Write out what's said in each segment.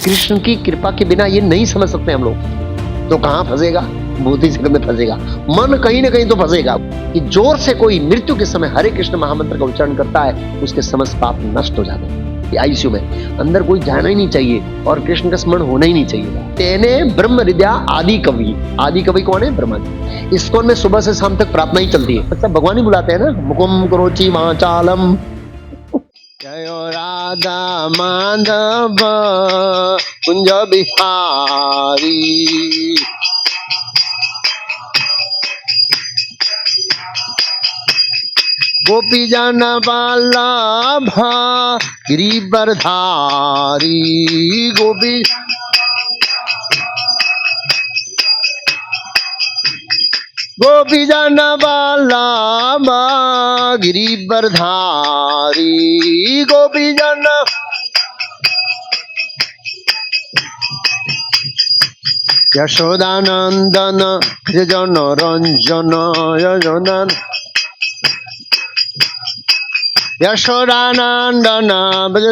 कृष्ण की कृपा के बिना ये नहीं समझ सकते हम लोग। तो कहां फंसेगा? बुद्धि जगत में फंसेगा, मन कहीं ना कहीं तो फंसेगा कि जोर से कोई मृत्यु के समय हरे कृष्ण महामंत्र का उच्चारण करता है, उसके समस्त पाप नष्ट हो जाते हैं। आईसीयू में अंदर कोई जाना ही नहीं चाहिए और कृष्ण का स्मरण होना ही नहीं चाहिए। तेने ब्रह्म हृदया आदि कवि। आदि कवि कौन है? ब्रह्मा जी। इस्कॉन में सुबह से शाम तक प्रार्थना ही चलती है, सब भगवान ही बुलाते हैं ना, मुकुम करोचि वाचालम। जय राधा माधव कुंज बिहारी, गोपी जन वल्लभ गिरिवरधारी, गोपी जन वल्लभ गिरिवरधारी, गोपी जन यशोदानंदन जन रंजन यजनन, यशोदानंदन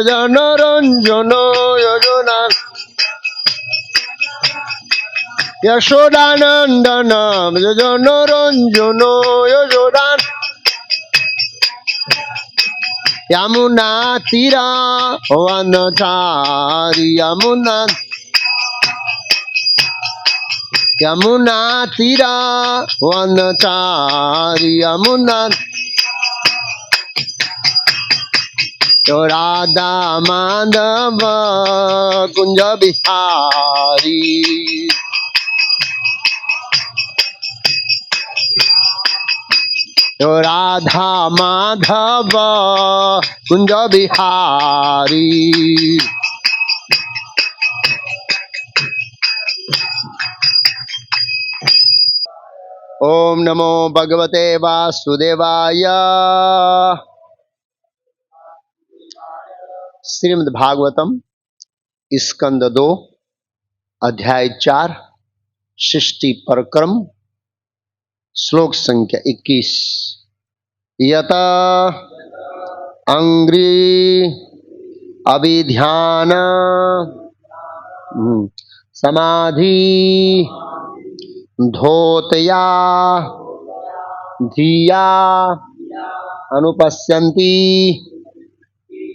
जन रंजन यजनन, यशोदानंदन जन रंजन यजोदान, यमुना तीरा वनचारी, यमुना तीरा वनचारी, यमुना तो राधा माधव कुंज बिहारी, तो राधा माधव कुंज बिहारी। ओम नमो भगवते वासुदेवाय। श्रीमद् भागवतम स्कंद 2 अध्याय 4 सृष्टि परक्रम श्लोक संख्या 21। यत अंग्री अभिध्यान समाधि धोतया धिया अनुपश्यन्ति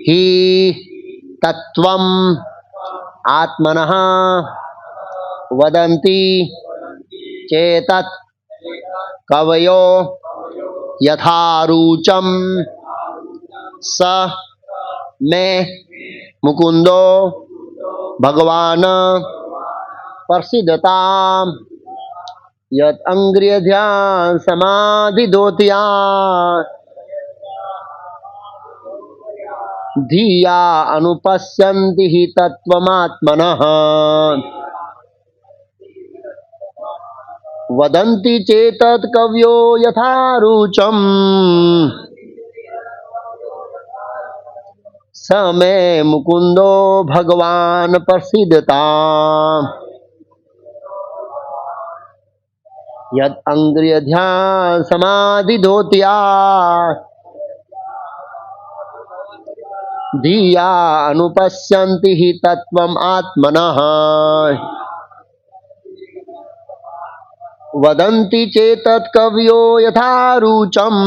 हि तत्वम् आत्मनः वदन्ति चेतत् कवयो यथा रुचं स मे मुकुंदो भगवान् प्रसीदताम्। यत् अंग्रियध्यान समाधि दोत्या धिया अनुपश्यन्ति हि तत्त्वमात्मनः वदन्ति चेतत् कवयो यथा रुचम् स मे मुकुंदो भगवान् प्रसीदताम्। यत् अंग्रियध्यान समाधि धोत्या धिया अनुपश्यन्ति हि तत्त्वम् आत्मनः वदन्ति चेतत् कवयो यथा रुचम्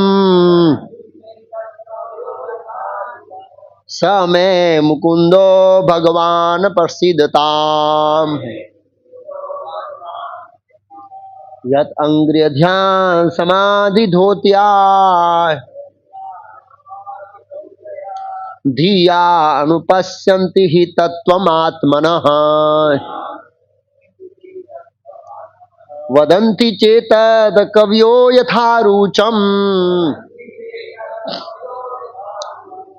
स मे मुकुंदो भगवान् प्रसीदताम्। यत् अंग्रियध्यान समाधि धोत्या धिया अनुपश्यन्ति हि तत्त्वमात्मनः वदन्ति चेतत् कवयो यथा रुचम्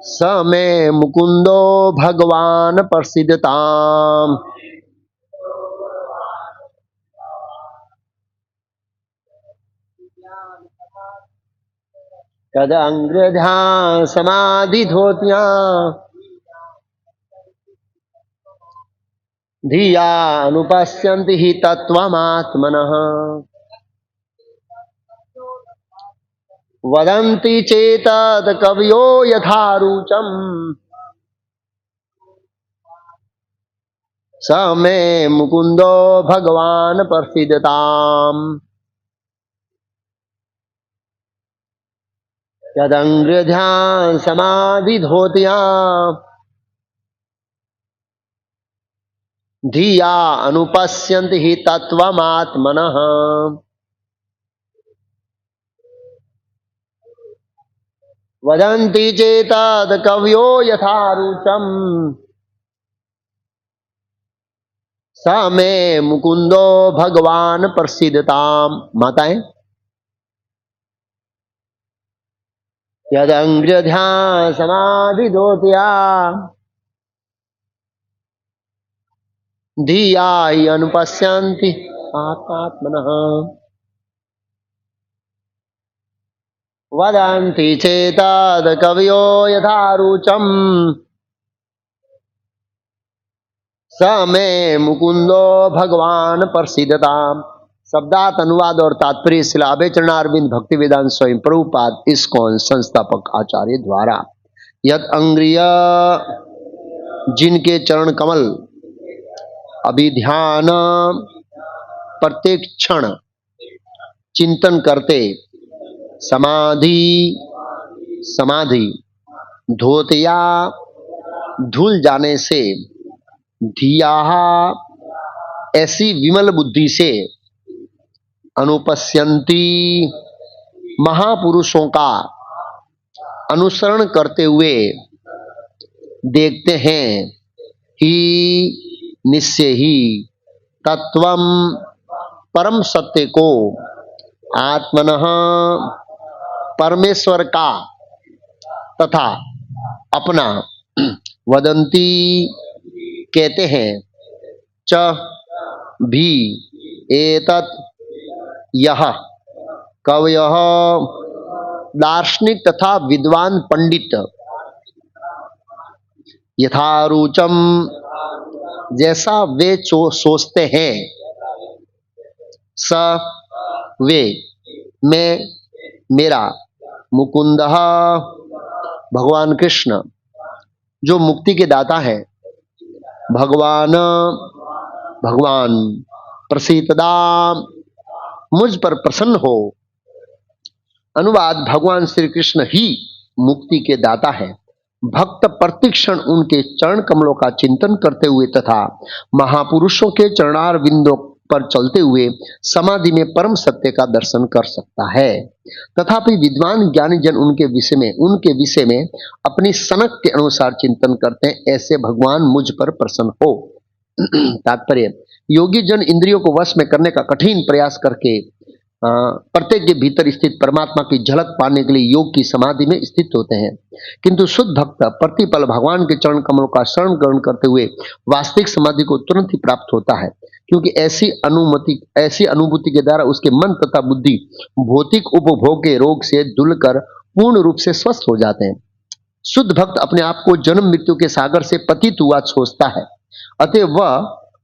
स मे मुकुंदो भगवान् प्रसीदताम्। तद अंग्रियध्यान समाधि धोत्या धिया अनुपश्यन्ति हि तत्त्वमात्मनः वदन्ति चेतत् कवयो यथा रुचम् स मे मुकुंदो भगवान प्रसीदताम। यदंग्र ध्यान समाधि धोतिया धिया अनुपश्यन्ति हि तत्त्वमात्मनः। वदन्ति चेतद् कवयो यथा रुचम् स मे मुकुंदो भगवान प्रसीदताम। माताएं, यदंग्र ध्यान समाधि धोतिया धिया हि अनुपश्यन्ति आत्मात्मनः। वदन्ति चेतद् कवयो यथा रुचम् स मे मुकुंदो भगवान प्रसीदताम। शब्दार्थ, अनुवाद और तात्पर्य शिला अभय चरणारविंद भक्ति वेदांत स्वयं प्रभुपाद इस्कॉन संस्थापक आचार्य द्वारा। यद अंग्रिय, जिनके चरण कमल अभिध्यान प्रत्येक क्षण चिंतन करते, समाधि समाधि धोतिया धुल जाने से, धिया ऐसी विमल बुद्धि से, अनुपश्यन्ति महापुरुषों का अनुसरण करते हुए देखते हैं, ही निश्चय ही तत्वम परम सत्य को, आत्मनः परमेश्वर का तथा अपना, वदंती कहते हैं, च भी एतत् यह, कवयः दार्शनिक तथा विद्वान पंडित, यथारुचम जैसा वे सोचते हैं, स वे, मैं मेरा, मुकुंदः भगवान कृष्ण जो मुक्ति के दाता है, भगवान भगवान प्रसीदता मुझ पर प्रसन्न हो। अनुवाद, भगवान श्री कृष्ण ही मुक्ति के दाता है। भक्त प्रतिक्षण उनके चरण कमलों का चिंतन करते हुए तथा महापुरुषों के चरणार बिंदों पर चलते हुए समाधि में परम सत्य का दर्शन कर सकता है। तथापि विद्वान ज्ञानी जन उनके विषय में अपनी सनक के अनुसार चिंतन करते हैं, ऐसे भगवान मुझ पर प्रसन्न हो। तात्पर्य, योगी जन इंद्रियों को वश में करने का कठिन प्रयास करके प्रत्येक के भीतर स्थित परमात्मा की झलक पाने के लिए योग की समाधि में स्थित होते हैं, किंतु शुद्ध भक्त प्रतिपल भगवान के चरण कमलों का शरण ग्रहण करते हुए वास्तविक समाधि को तुरंत ही प्राप्त होता है, क्योंकि ऐसी अनुभूति के द्वारा उसके मन तथा बुद्धि भौतिक उपभोग के रोग से धुलकर पूर्ण रूप से स्वस्थ हो जाते हैं। शुद्ध भक्त अपने आप को जन्म मृत्यु के सागर से पतित हुआ सोचता है, अतः वह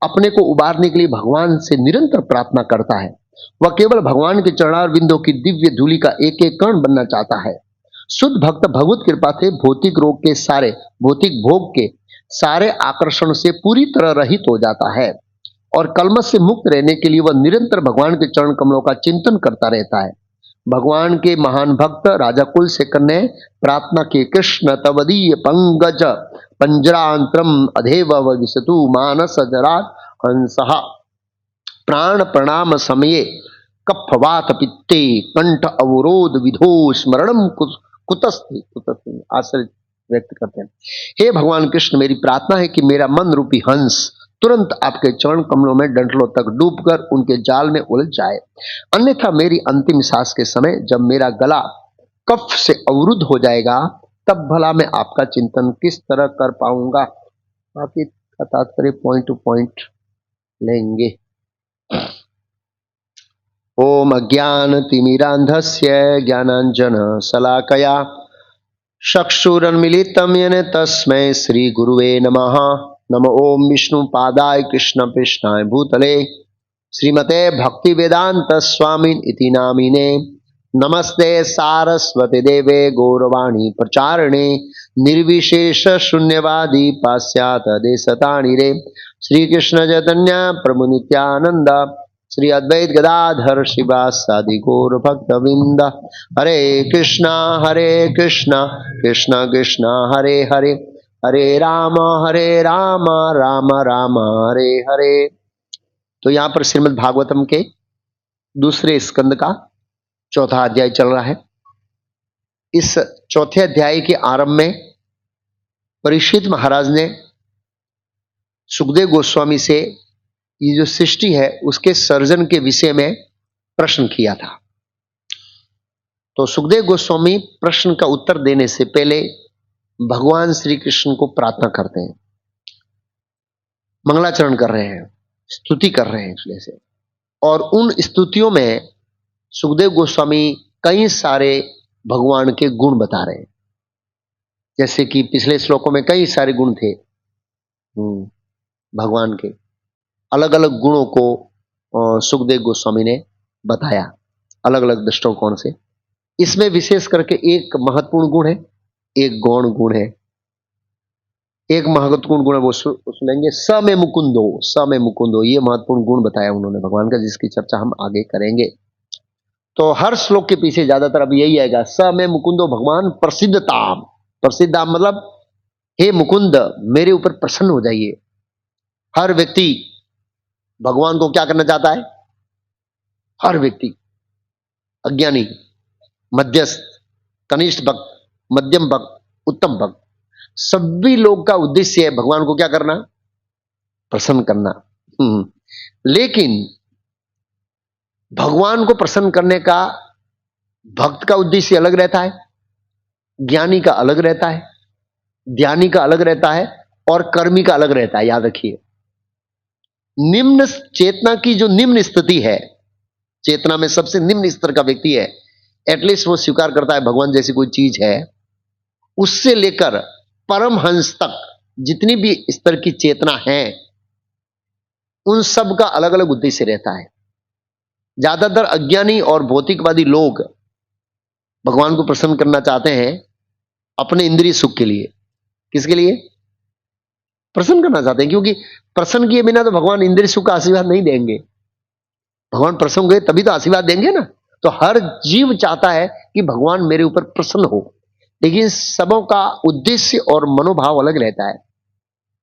अपने को उबारने के लिए भगवान से निरंतर प्रार्थना करता है। वह केवल भगवान के चरणार बिंदों की दिव्य धूलि का एक एक कण बनना चाहता है। शुद्ध भक्त भगवत कृपा से भौतिक भोग के सारे आकर्षण से पूरी तरह रहित हो जाता है और कलमश से मुक्त रहने के लिए वह निरंतर भगवान के चरण कमलों का चिंतन करता रहता है। भगवान के महान भक्त राजा कुलशेखर ने प्रार्थना की, कृष्ण तवदीय पंगज पंजरांतरम अधेव विशतु मानस जरात हंसः प्राण प्रणाम समये कफवात पित्ते कंठ अवरोध विधो स्मरणम कुतस्ति आश्चर्य व्यक्त करते हैं। हे भगवान कृष्ण, मेरी प्रार्थना है कि मेरा मन रूपी हंस तुरंत आपके चरण कमलों में डंठलों तक डूबकर उनके जाल में उलझ जाए, अन्यथा मेरी अंतिम सांस के समय जब मेरा गला कफ से अवरुद्ध हो जाएगा, तब भला मैं आपका चिंतन किस तरह कर पाऊंगा। बाकी का तात्पर्य पॉइंट टू पॉइंट लेंगे। ओम अज्ञानतिमिरान्धस्य ज्ञानाञ्जनशलाकया चक्षुरुन्मीलितं येन तस्मै श्रीगुरुवे नमः। नमो ओम विष्णुपादाय कृष्णपृष्ठाय भूतले श्रीमते भक्तिवेदांत स्वामिन इति नामिने। नमस्ते सारस्वती देवे गौरवाणी प्रचारिणे निर्विशेष शून्यवादी पाश्चात्य देशतारिणे। श्री कृष्ण चैतन्य प्रभु नित्यानंद, श्री अद्वैत गदाधर श्रीवासादि गौर भक्तवृंद। हरे कृष्णा कृष्णा कृष्णा हरे हरे, हरे राम राम राम हरे हरे। तो यहाँ पर श्रीमद् भागवतम के दूसरे स्कंद का चौथा अध्याय चल रहा है। इस चौथे अध्याय के आरंभ में परीक्षित महाराज ने सुखदेव गोस्वामी से ये जो सृष्टि है उसके सर्जन के विषय में प्रश्न किया था। तो सुखदेव गोस्वामी प्रश्न का उत्तर देने से पहले भगवान श्री कृष्ण को प्रार्थना करते हैं, मंगलाचरण कर रहे हैं, स्तुति कर रहे हैं जैसे। और उन स्तुतियों में सुखदेव गोस्वामी कई सारे भगवान के गुण बता रहे हैं, जैसे कि पिछले श्लोकों में कई सारे गुण थे भगवान के। अलग अलग गुणों को सुखदेव गोस्वामी ने बताया अलग अलग दृष्टिकोण से। इसमें विशेष करके एक महत्वपूर्ण गुण है, एक गौण गुण है। एक महत्वपूर्ण गुण है वो सुनेंगे, स में मुकुंदो, ये महत्वपूर्ण गुण बताया उन्होंने भगवान का, जिसकी चर्चा हम आगे करेंगे। तो हर श्लोक के पीछे ज्यादातर अब यही आएगा, स में मुकुंदो भगवान प्रसिद्धताम। प्रसिद्धाम मतलब हे मुकुंद मेरे ऊपर प्रसन्न हो जाइए। हर व्यक्ति भगवान को क्या करना चाहता है? हर व्यक्ति, अज्ञानी, मध्यस्थ, कनिष्ठ भक्त, मध्यम भक्त, उत्तम भक्त, सभी लोग का उद्देश्य है भगवान को क्या करना? प्रसन्न करना। लेकिन भगवान को प्रसन्न करने का भक्त का उद्देश्य अलग रहता है, ज्ञानी का अलग रहता है, ध्यानी का अलग रहता है और कर्मी का अलग रहता है। याद रखिए, निम्न चेतना की जो निम्न स्थिति है, चेतना में सबसे निम्न स्तर का व्यक्ति है, एटलीस्ट वो स्वीकार करता है भगवान जैसी कोई चीज है, उससे लेकर परमहंस तक जितनी भी स्तर की चेतना है उन सब का अलग अलग उद्देश्य रहता है। ज्यादातर अज्ञानी और भौतिकवादी लोग भगवान को प्रसन्न करना चाहते हैं अपने इंद्रिय सुख के लिए। किसके लिए प्रसन्न करना चाहते हैं? क्योंकि प्रसन्न किए बिना तो भगवान इंद्रिय सुख का आशीर्वाद नहीं देंगे। भगवान प्रसन्न हुए तभी तो आशीर्वाद देंगे ना। तो हर जीव चाहता है कि भगवान मेरे ऊपर प्रसन्न हो, लेकिन सबों का उद्देश्य और मनोभाव अलग रहता है।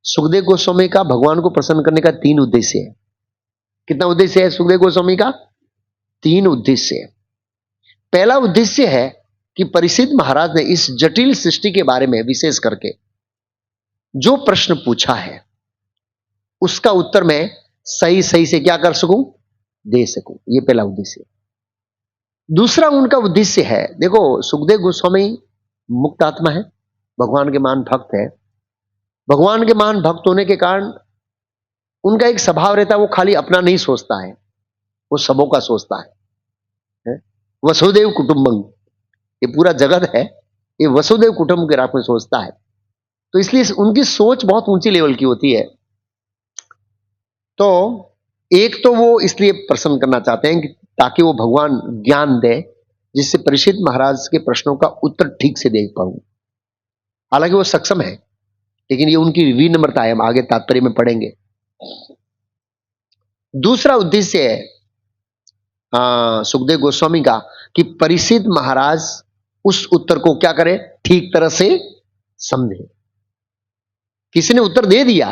सुखदेव गोस्वामी का भगवान को प्रसन्न करने का 3 उद्देश्य है। कितना उद्देश्य है सुखदेव गोस्वामी का? 3 उद्देश्य है। पहला उद्देश्य है कि परीक्षित महाराज ने इस जटिल सृष्टि के बारे में विशेष करके जो प्रश्न पूछा है उसका उत्तर मैं सही से क्या कर सकूं? दे सकूं। यह पहला उद्देश्य। दूसरा उनका उद्देश्य है, देखो सुखदेव गोस्वामी मुक्त आत्मा है, भगवान के महान भक्त है। भगवान के महान भक्त होने के कारण उनका एक स्वभाव रहता है, वो खाली अपना नहीं सोचता है, वो सबों का सोचता है। वसुदेव कुटुंबम, ये पूरा जगत है, ये वसुदेव कुटुंब के रूप में सोचता है। तो इसलिए उनकी सोच बहुत ऊंची लेवल की होती है। तो एक तो वो इसलिए प्रसन्न करना चाहते हैं कि ताकि वो भगवान ज्ञान दे, जिससे परीक्षित महाराज के प्रश्नों का उत्तर ठीक से दे पाऊं। हालांकि वो सक्षम है, लेकिन ये उनकी विनम्रता है, हम आगे तात्पर्य में पढ़ेंगे। दूसरा उद्देश्य है सुखदेव गोस्वामी का कि परीक्षित महाराज उस उत्तर को क्या करे? ठीक तरह से समझे। किसी ने उत्तर दे दिया,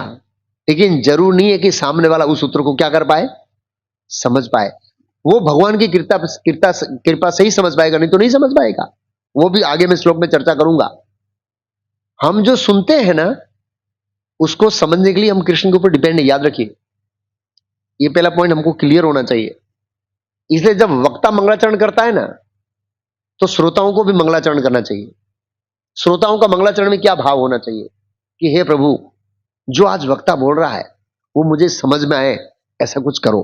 लेकिन जरूर नहीं है कि सामने वाला उस उत्तर को क्या कर पाए? समझ पाए। वो भगवान की कृपा से ही समझ पाएगा, नहीं तो नहीं समझ पाएगा। वो भी आगे मैं श्लोक में चर्चा करूंगा। हम जो सुनते हैं ना, उसको समझने के लिए हम कृष्ण के ऊपर डिपेंड है। याद रखिए, ये पहला पॉइंट हमको क्लियर होना चाहिए। इसलिए जब वक्ता मंगलाचरण करता है ना, तो श्रोताओं को भी मंगलाचरण करना चाहिए। श्रोताओं का मंगलाचरण में क्या भाव होना चाहिए कि हे प्रभु, जो आज वक्ता बोल रहा है वो मुझे समझ में आए, ऐसा कुछ करो।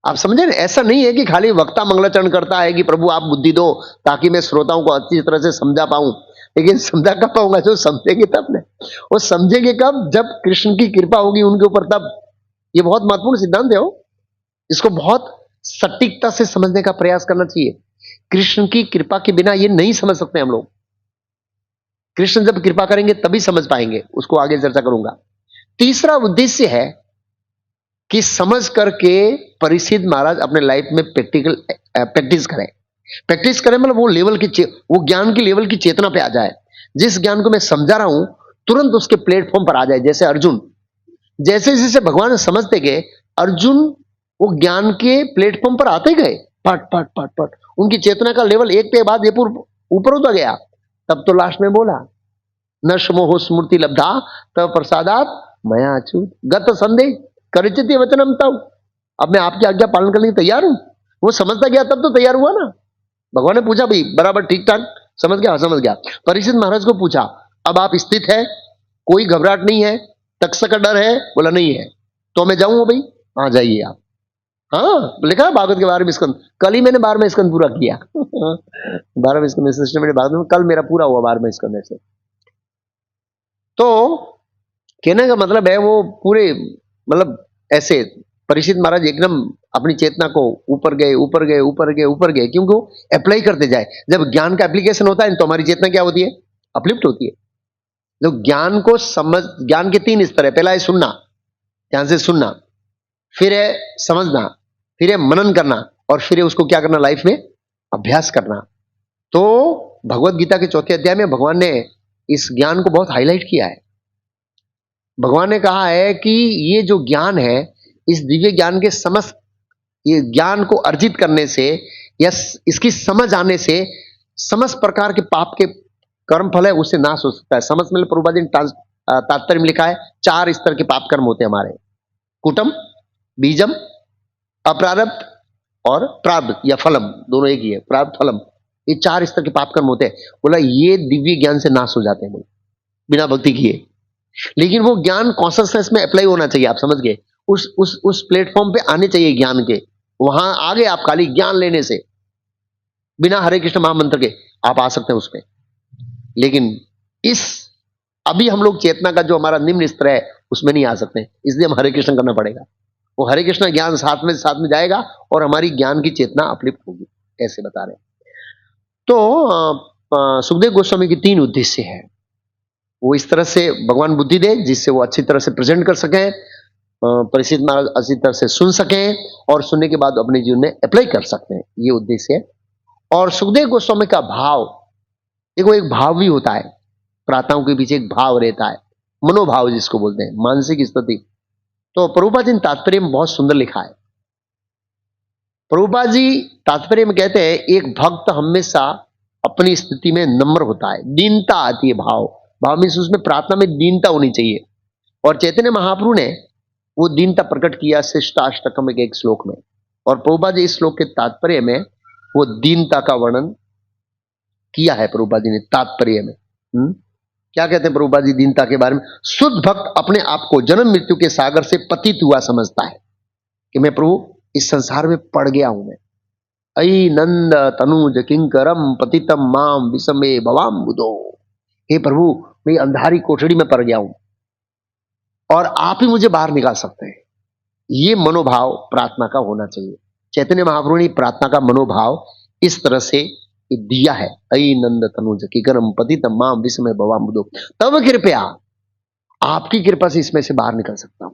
आप समझे ना? ऐसा नहीं है कि खाली वक्ता मंगलाचरण करता है कि प्रभु आप बुद्धि दो ताकि मैं श्रोताओं को अच्छी तरह से समझा पाऊं। लेकिन समझा कब पाऊंगा? जो समझेंगे तब ना। वो समझेंगे कब? जब कृष्ण की कृपा होगी उनके ऊपर, तब। ये बहुत महत्वपूर्ण सिद्धांत है। इसको बहुत सटीकता से समझने का प्रयास करना चाहिए। कृष्ण की कृपा के बिना ये नहीं समझ सकते हम लोग। कृष्ण जब कृपा करेंगे तभी समझ पाएंगे, उसको आगे चर्चा करूंगा। तीसरा उद्देश्य है कि समझ करके परीक्षित महाराज अपने लाइफ में प्रैक्टिस करें। प्रैक्टिस करें मतलब वो लेवल की वो ज्ञान की लेवल की चेतना पे आ जाए। जिस ज्ञान को मैं समझा रहा हूं तुरंत उसके प्लेटफॉर्म पर आ जाए। जैसे अर्जुन, जैसे जैसे भगवान समझते गए, अर्जुन वो ज्ञान के प्लेटफॉर्म पर आते गए, पट पट पट पट उनकी चेतना का लेवल एक पे बाद एक ऊपर होता गया। तब तो लास्ट में बोला न मोह स्मृति लब्धा तब प्रसादात मया अच्युत गत संदेह करिचित वचनम तब। अब मैं आपकी आज्ञा पालन करने के तैयार हूं। वो समझता गया तब तो तैयार हुआ ना। भगवान ने पूछा भाई बराबर ठीक ठाक समझ गया? समझ गया। परीक्षित महाराज को पूछा अब आप स्थित है, कोई घबराहट नहीं है, तक्षक का डर है? बोला नहीं है। तो मैं जाऊं भाई? हाँ जाइए आप। हाँ लिखा भागवत के 12वें स्कंद, कल ही मैंने 12वां स्कंद पूरा किया 12वें स्कंद सिस्टम मेरे भागवत में कल मेरा पूरा हुआ 12वें स्कंद से। तो कहने का मतलब है वो पूरे मतलब ऐसे परीक्षित महाराज एकदम अपनी चेतना को ऊपर गए ऊपर गए ऊपर गए ऊपर गए, क्योंकि वो अप्लाई करते जाए। जब ज्ञान का एप्लीकेशन होता है तो हमारी चेतना क्या होती है? अपलिफ्ट होती है। जब ज्ञान को समझ, ज्ञान के 3 स्तर है। पहला है सुनना, ध्यान से सुनना, फिर है समझना, फिर है मनन करना, और फिर है उसको क्या करना? लाइफ में अभ्यास करना। तो भगवत गीता के 4थे अध्याय में भगवान ने इस ज्ञान को बहुत हाईलाइट किया है। भगवान ने कहा है कि ये जो ज्ञान है, इस दिव्य ज्ञान के समस्त, ये ज्ञान को अर्जित करने से या इसकी समझ आने से समस्त प्रकार के पाप के कर्म फल है उससे नाश हो सकता है। समस्त में प्रभुपाद जी तात्पर्य में लिखा है 4 स्तर के पाप कर्म होते हैं हमारे, कुटम, बीजम, अप्रारब्ध और प्रारब्ध या फलम, दोनों एक ही है, प्रारब्ध फलम। ये 4 स्तर के पाप कर्म होते हैं। बोला ये दिव्य ज्ञान से नाश हो जाते हैं बिना भक्ति किए। लेकिन वो ज्ञान कॉन्शसनेस में अप्लाई होना चाहिए। आप समझ गए? उस प्लेटफॉर्म पे आने चाहिए ज्ञान के। वहां आगे आप खाली ज्ञान लेने से बिना हरे कृष्ण महामंत्र के आप आ सकते हैं उस पे। लेकिन इस अभी हम लोग चेतना का जो हमारा निम्न स्तर है उसमें नहीं आ सकते, इसलिए हम हरे कृष्ण करना पड़ेगा। वो हरे कृष्ण ज्ञान साथ में जाएगा और हमारी ज्ञान की चेतना अपलिफ्ट होगी। ऐसे बता रहे हैं। तो सुखदेव गोस्वामी की 3 उद्देश्य है। वो इस तरह से भगवान बुद्धि दे जिससे वो अच्छी तरह से प्रेजेंट कर सकें, परीक्षित महाराज अच्छी तरह से सुन सकें और सुनने के बाद अपने जीवन में अप्लाई कर सकते हैं। ये उद्देश्य है। और सुखदेव गोस्वामी का भाव, देखो एक भाव भी होता है, प्रार्थनाओं के पीछे एक भाव रहता है, मनोभाव जिसको बोलते हैं, मानसिक स्थिति। तो प्रभुपाद जी ने तात्पर्य में बहुत सुंदर लिखा है। प्रभुपाद जी तात्पर्य में कहते हैं एक भक्त हमेशा अपनी स्थिति में नम्र होता है, दीनता आती है। भाव मीन्स उसमें प्रार्थना में दीनता होनी चाहिए। और चैतन्य महाप्रभु ने वो दीनता प्रकट किया शिष्टाष्टकम के एक श्लोक में। और प्रभुपाद जी इस श्लोक के तात्पर्य में वो दीनता का वर्णन किया है प्रभुपाद जी ने तात्पर्य में। क्या कहते हैं प्रभुपाद जी दीनता के बारे में? शुद्ध भक्त अपने आप को जन्म मृत्यु के सागर से पतित हुआ समझता है कि मैं प्रभु इस संसार में पड़ गया हूं। मैं अई नंद तनुज किंकरम पतितम माम विषमे भवाम बुधो, हे प्रभु मैं अंधारी कोठड़ी में पड़ गया हूं और आप ही मुझे बाहर निकाल सकते हैं। ये मनोभाव प्रार्थना का होना चाहिए। चैतन्य महाप्रभु ने प्रार्थना का मनोभाव इस तरह से दिया है। अई नंद तनुज किंकरम पतितम माम विषमे भवाम बुधो, तब कृपया, आपकी कृपा से इसमें से बाहर निकल सकता हूं।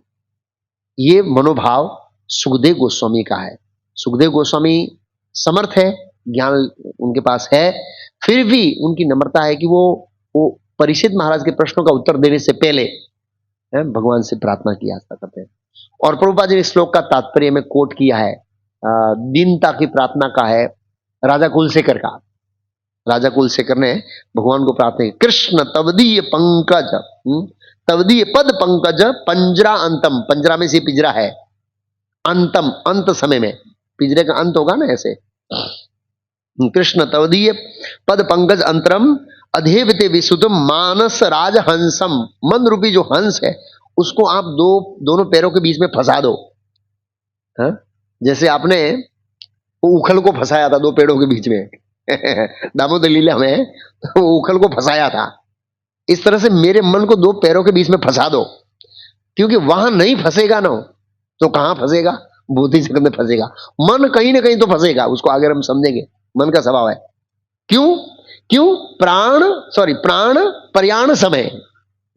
ये मनोभाव सुखदेव गोस्वामी का है। सुखदेव गोस्वामी समर्थ है, ज्ञान उनके पास है, फिर भी उनकी नम्रता है कि वो परीक्षित महाराज के प्रश्नों का उत्तर देने से पहले भगवान से प्रार्थना की आस्था करते हैं। और प्रभुपाद जी ने श्लोक का तात्पर्य में कोट किया है, दीनता की प्रार्थना का है राजा कुलशेखर का। राजा कुलशेखर ने भगवान को प्रार्थना की, कृष्ण तवदीय पंकज, तवदीय पद पंकज पंजरा अंतम, पंजरा में से पिंजरा है, अंतम अंत समय में, पिंजरे का अंत होगा ना ऐसे। कृष्ण तवदीय पद पंकज अंतरम अधेवते विशुद्धम मानस राज हंसम, मन रूपी जो हंस है उसको आप दोनों पैरों के बीच में फंसा दो। जैसे आपने वो उखल को फंसाया था 2 पेड़ों के बीच में दामोदर लीला में तो उखल को फंसाया था। इस तरह से मेरे मन को 2 पैरों के बीच में फंसा दो, क्योंकि वहां नहीं फंसेगा ना तो कहां फंसेगा? बुद्धि जगत में फंसेगा। मन कहीं ना कहीं तो फंसेगा, उसको आगे हम समझेंगे। मन का स्वभाव है। क्यों प्राण प्रयाण समय,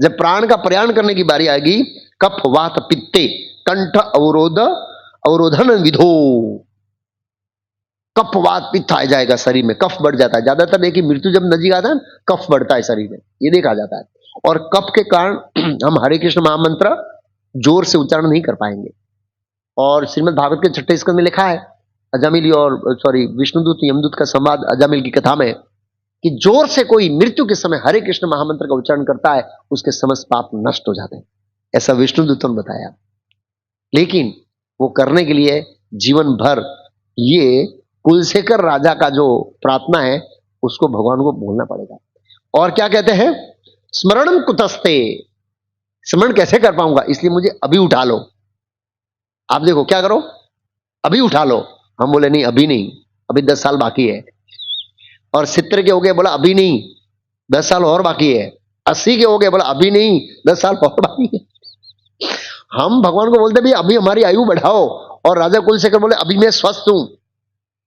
जब प्राण का प्रयाण करने की बारी आएगी कफ वात पित्ते कंठ अवरोधन विधो। कफ वात पित्त आ जाएगा शरीर में, कफ बढ़ जाता है। ज्यादातर देखिए मृत्यु जब नजदीक आता है कफ बढ़ता है शरीर में, ये देखा जाता है। और कफ के कारण हम हरे कृष्ण महामंत्र जोर से उच्चारण नहीं कर पाएंगे। और श्रीमद् भागवत के 6ठे स्कंद में लिखा है अजामिल और विष्णुदूत यमदूत का संवाद अजामिल की कथा में, कि जोर से कोई मृत्यु के समय हरे कृष्ण महामंत्र का उच्चारण करता है उसके समस्त पाप नष्ट हो जाते हैं, ऐसा विष्णुदूतों ने बताया। लेकिन वो करने के लिए जीवन भर ये कुलशेखर राजा का जो प्रार्थना है उसको भगवान को बोलना पड़ेगा। और क्या कहते हैं, स्मरणम कुतस्ते, स्मरण कैसे कर पाऊंगा, इसलिए मुझे अभी उठा लो। आप देखो क्या करो, अभी उठा लो। हम बोले नहीं अभी नहीं, अभी 10 साल बाकी है। और 70 के हो गए, बोला अभी नहीं 10 साल और बाकी है। 80 के हो गए, बोला अभी नहीं 10 साल और बाकी है। हम भगवान को बोलते भाई अभी हमारी आयु बढ़ाओ, और राजा कुलशेखर बोले अभी मैं स्वस्थ हूं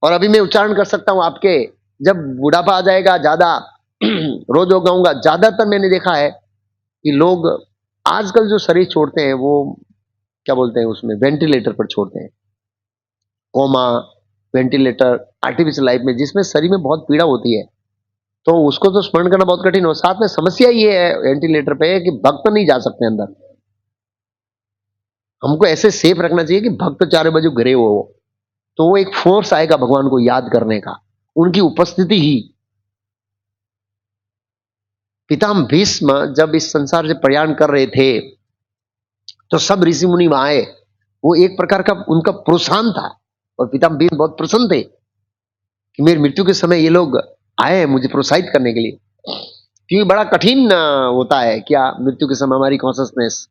और अभी मैं उच्चारण कर सकता हूं आपके, जब बुढ़ापा आ जाएगा ज्यादा रोज हो गाऊंगा। ज्यादातर मैंने देखा है कि लोग आजकल जो शरीर छोड़ते हैं वो क्या बोलते हैं उसमें, वेंटिलेटर पर छोड़ते हैं। कोमा, वेंटिलेटर, आर्टिफिशियल लाइफ में, जिसमें शरीर में बहुत पीड़ा होती है, तो उसको तो स्मरण करना बहुत कठिन हो। साथ में समस्या ये है वेंटिलेटर पे कि भक्त नहीं जा सकते अंदर। हमको ऐसे सेफ रखना चाहिए कि भक्त चारों बाजू घिरे हो, तो वो एक फोर्स आएगा भगवान को याद करने का, उनकी उपस्थिति ही। पितामह भीष्म जब इस संसार से प्रयाण कर रहे थे तो सब ऋषि मुनि वहां आए, वो एक प्रकार का उनका प्रोत्साहन था। और पितामह भीष्म बहुत प्रसन्न थे कि मेरी मृत्यु के समय ये लोग आए हैं मुझे प्रोत्साहित करने के लिए, क्योंकि बड़ा कठिन होता है क्या, मृत्यु के समय हमारी कॉन्शियसनेस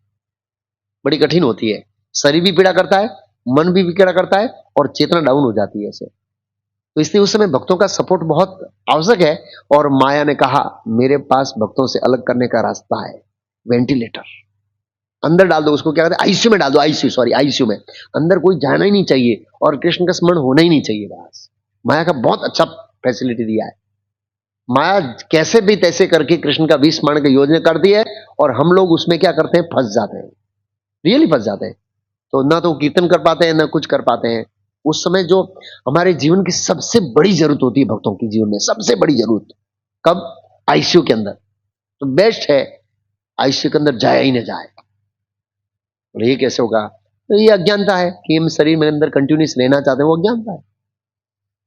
बड़ी कठिन होती है। शरीर भी पीड़ा करता है, मन भी पीड़ा करता है, और चेतना डाउन हो जाती है ऐसे। तो इसलिए उस समय भक्तों का सपोर्ट बहुत आवश्यक है। और माया ने कहा मेरे पास भक्तों से अलग करने का रास्ता है, वेंटिलेटर अंदर डाल दो उसको, क्या कहते हैं आईसीयू में डाल दो, आईसीयू में अंदर कोई जाना ही नहीं चाहिए और कृष्ण का स्मरण होना ही नहीं चाहिए। बस माया का बहुत अच्छा फैसिलिटी दिया है। माया कैसे भी तैसे करके कृष्ण का विस्मरण की योजना करती है, और हम लोग उसमें क्या करते हैं, फंस जाते हैं, रियली फंस जाते हैं। तो ना तो कीर्तन कर पाते हैं ना कुछ कर पाते हैं। उस समय जो हमारे जीवन की सबसे बड़ी जरूरत होती है, भक्तों की जीवन में सबसे बड़ी जरूरत कब, आईसीयू के अंदर। तो बेस्ट है आईसीयू के अंदर जाया ही ना जाए। और ये कैसे होगा, तो ये अज्ञानता है कि हम शरीर में अंदर कंटिन्यूस रहना चाहते हैं, वो अज्ञानता है।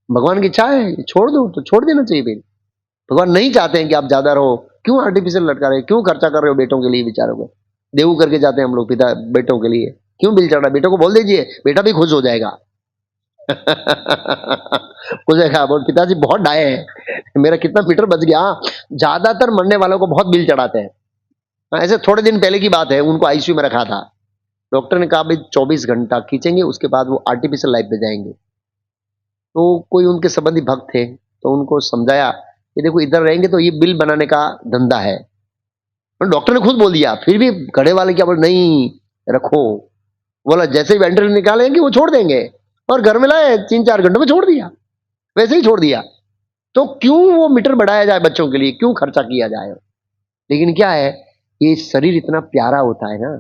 भगवान की इच्छा है छोड़ दो तो छोड़ देना चाहिए। भाई भगवान नहीं चाहते हैं कि आप ज्यादा रहो, क्यों आर्टिफिशियल लटका रहे हो, क्यों खर्चा कर रहे हो बेटों के लिए, बेचारों को देऊ करके जाते हैं हम लोग पिता बेटों के लिए, क्यों बिल चढ़ रहा है, बेटों को बोल दीजिए बेटा भी खुश हो जाएगा। मुझे कहा बोल पिताजी बहुत डाये हैं, मेरा कितना मीटर बच गया। ज्यादातर मरने वालों को बहुत बिल चढ़ाते हैं। ऐसे थोड़े दिन पहले की बात है, उनको आईसीयू में रखा था, डॉक्टर ने कहा भाई 24 घंटा खींचेंगे उसके बाद वो आर्टिफिशियल लाइफ पे जाएंगे। तो कोई उनके संबंधी भक्त थे तो उनको समझाया कि देखो इधर रहेंगे तो ये बिल बनाने का धंधा है। डॉक्टर ने खुद बोल दिया, फिर भी घड़े वाले क्या बोले नहीं रखो, बोला जैसे ही वेंटिलेटर निकालेंगे वो छोड़ देंगे, और घर में लाए 3-4 घंटों में छोड़ दिया, वैसे ही छोड़ दिया। तो क्यों वो मीटर बढ़ाया जाए बच्चों के लिए, क्यों खर्चा किया जाए। लेकिन क्या है, ये शरीर इतना प्यारा होता है ना,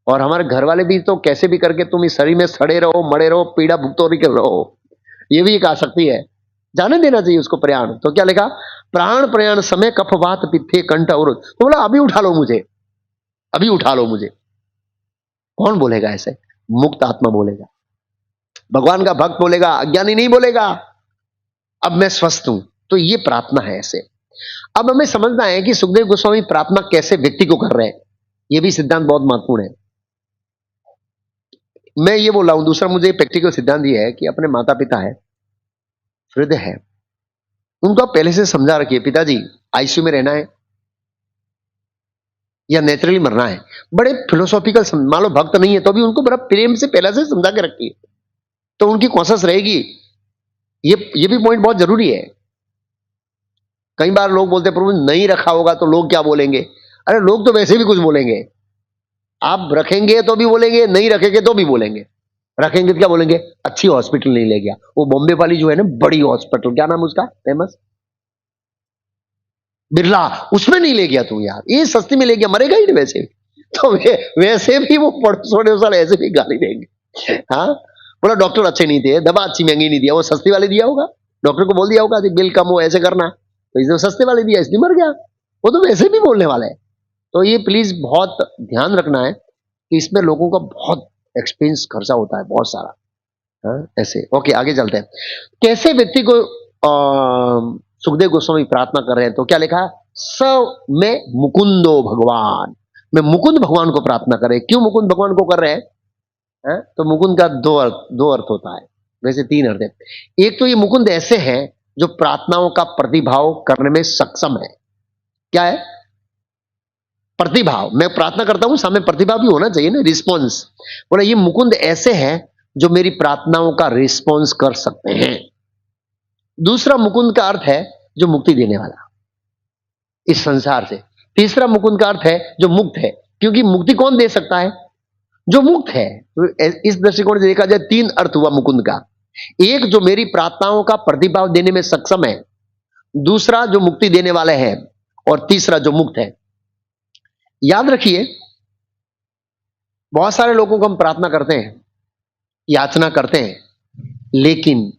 और हमारे घर वाले भी तो कैसे भी करके तुम इस शरीर में सड़े रहो मरे रहो पीड़ा भुगतो रहो, ये भी एक आसक्ति है, जाने देना चाहिए उसको प्रयाण। तो क्या लिखा, प्राण प्रयाण समय कफवात पित्ते कंठ अवरोध। तो बोला अभी उठा लो मुझे, अभी उठा लो मुझे। कौन बोलेगा ऐसे, मुक्त आत्मा बोलेगा, भगवान का भक्त बोलेगा, अज्ञानी नहीं बोलेगा। अब मैं स्वस्थ हूं, तो ये प्रार्थना है ऐसे। अब हमें समझना है कि सुखदेव गोस्वामी प्रार्थना कैसे व्यक्ति को कर रहे हैं, ये भी सिद्धांत बहुत महत्वपूर्ण है। मैं ये बोल रहा हूं, दूसरा मुझे प्रैक्टिकल सिद्धांत ये है कि अपने माता पिता है, वृद्ध है, उनको आप पहले से समझा रखिए पिताजी आईसीयू में रहना है या नेचुरली मरना है। बड़े फिलोसॉफिकल, मान लो भक्त नहीं है तो भी उनको बड़ा प्रेम से पहले से समझा के रखिए, तो उनकी कॉन्शियस रहेगी। ये भी पॉइंट बहुत जरूरी है। कई बार लोग बोलते हैं प्रभु नहीं रखा होगा तो लोग क्या बोलेंगे। अरे लोग तो वैसे भी कुछ बोलेंगे, आप रखेंगे तो भी बोलेंगे, नहीं रखेंगे तो भी बोलेंगे। रखेंगे तो क्या बोलेंगे, अच्छी हॉस्पिटल नहीं ले गया। वो बॉम्बे वाली जो है ना बड़ी हॉस्पिटल, क्या नाम उसका फेमस, बिरला, उसमें नहीं ले गया तू यार, ये सस्ती में ले गया, मरेगा ही नहीं वैसे। तो वैसे भी वो पड़ोस वाले ऐसे भी गाली देंगे। हाँ, बोला डॉक्टर अच्छे नहीं थे, दवा अच्छी महंगी नहीं दिया, वो सस्ती वाली दिया होगा, डॉक्टर को बोल दिया होगा कि बिल कम हो ऐसे करना, तो इसने सस्ते वाले दिया इसलिए मर गया। वो तो वैसे भी बोलने वाला है। तो ये प्लीज बहुत ध्यान रखना है कि इसमें लोगों का बहुत एक्सपेंस खर्चा होता है, बहुत सारा। हाँ, ऐसे। ओके, आगे चलते हैं। कैसे व्यक्ति को सुखदेव गोस्वामी प्रार्थना कर रहे हैं, तो क्या लिखा है? स में मुकुंदो भगवान, मैं मुकुंद भगवान को प्रार्थना कर रहे हैं। क्यों मुकुंद भगवान को कर रहे हैं? तो मुकुंद का दो अर्थ होता है, वैसे तीन अर्थ है। एक तो ये मुकुंद ऐसे हैं जो प्रार्थनाओं का प्रतिभाव करने में सक्षम है। क्या है? प्रतिभाव। मैं प्रार्थना करता हूं, सामने प्रतिभा भी होना चाहिए ना, रिस्पॉन्स। बोला ये मुकुंद ऐसे हैं जो मेरी प्रार्थनाओं का रिस्पॉन्स कर सकते हैं। दूसरा मुकुंद का अर्थ है जो मुक्ति देने वाला इस संसार से। तीसरा मुकुंद का अर्थ है जो मुक्त है, क्योंकि मुक्ति कौन दे सकता है? जो मुक्त है। तो इस दृष्टिकोण से देखा जाए तीन अर्थ हुआ मुकुंद का। एक जो मेरी प्रार्थनाओं का प्रतिभाव देने में सक्षम है, दूसरा जो मुक्ति देने वाले हैं, और तीसरा जो मुक्त है। याद रखिए, बहुत सारे लोगों को हम प्रार्थना करते हैं, याचना करते हैं, लेकिन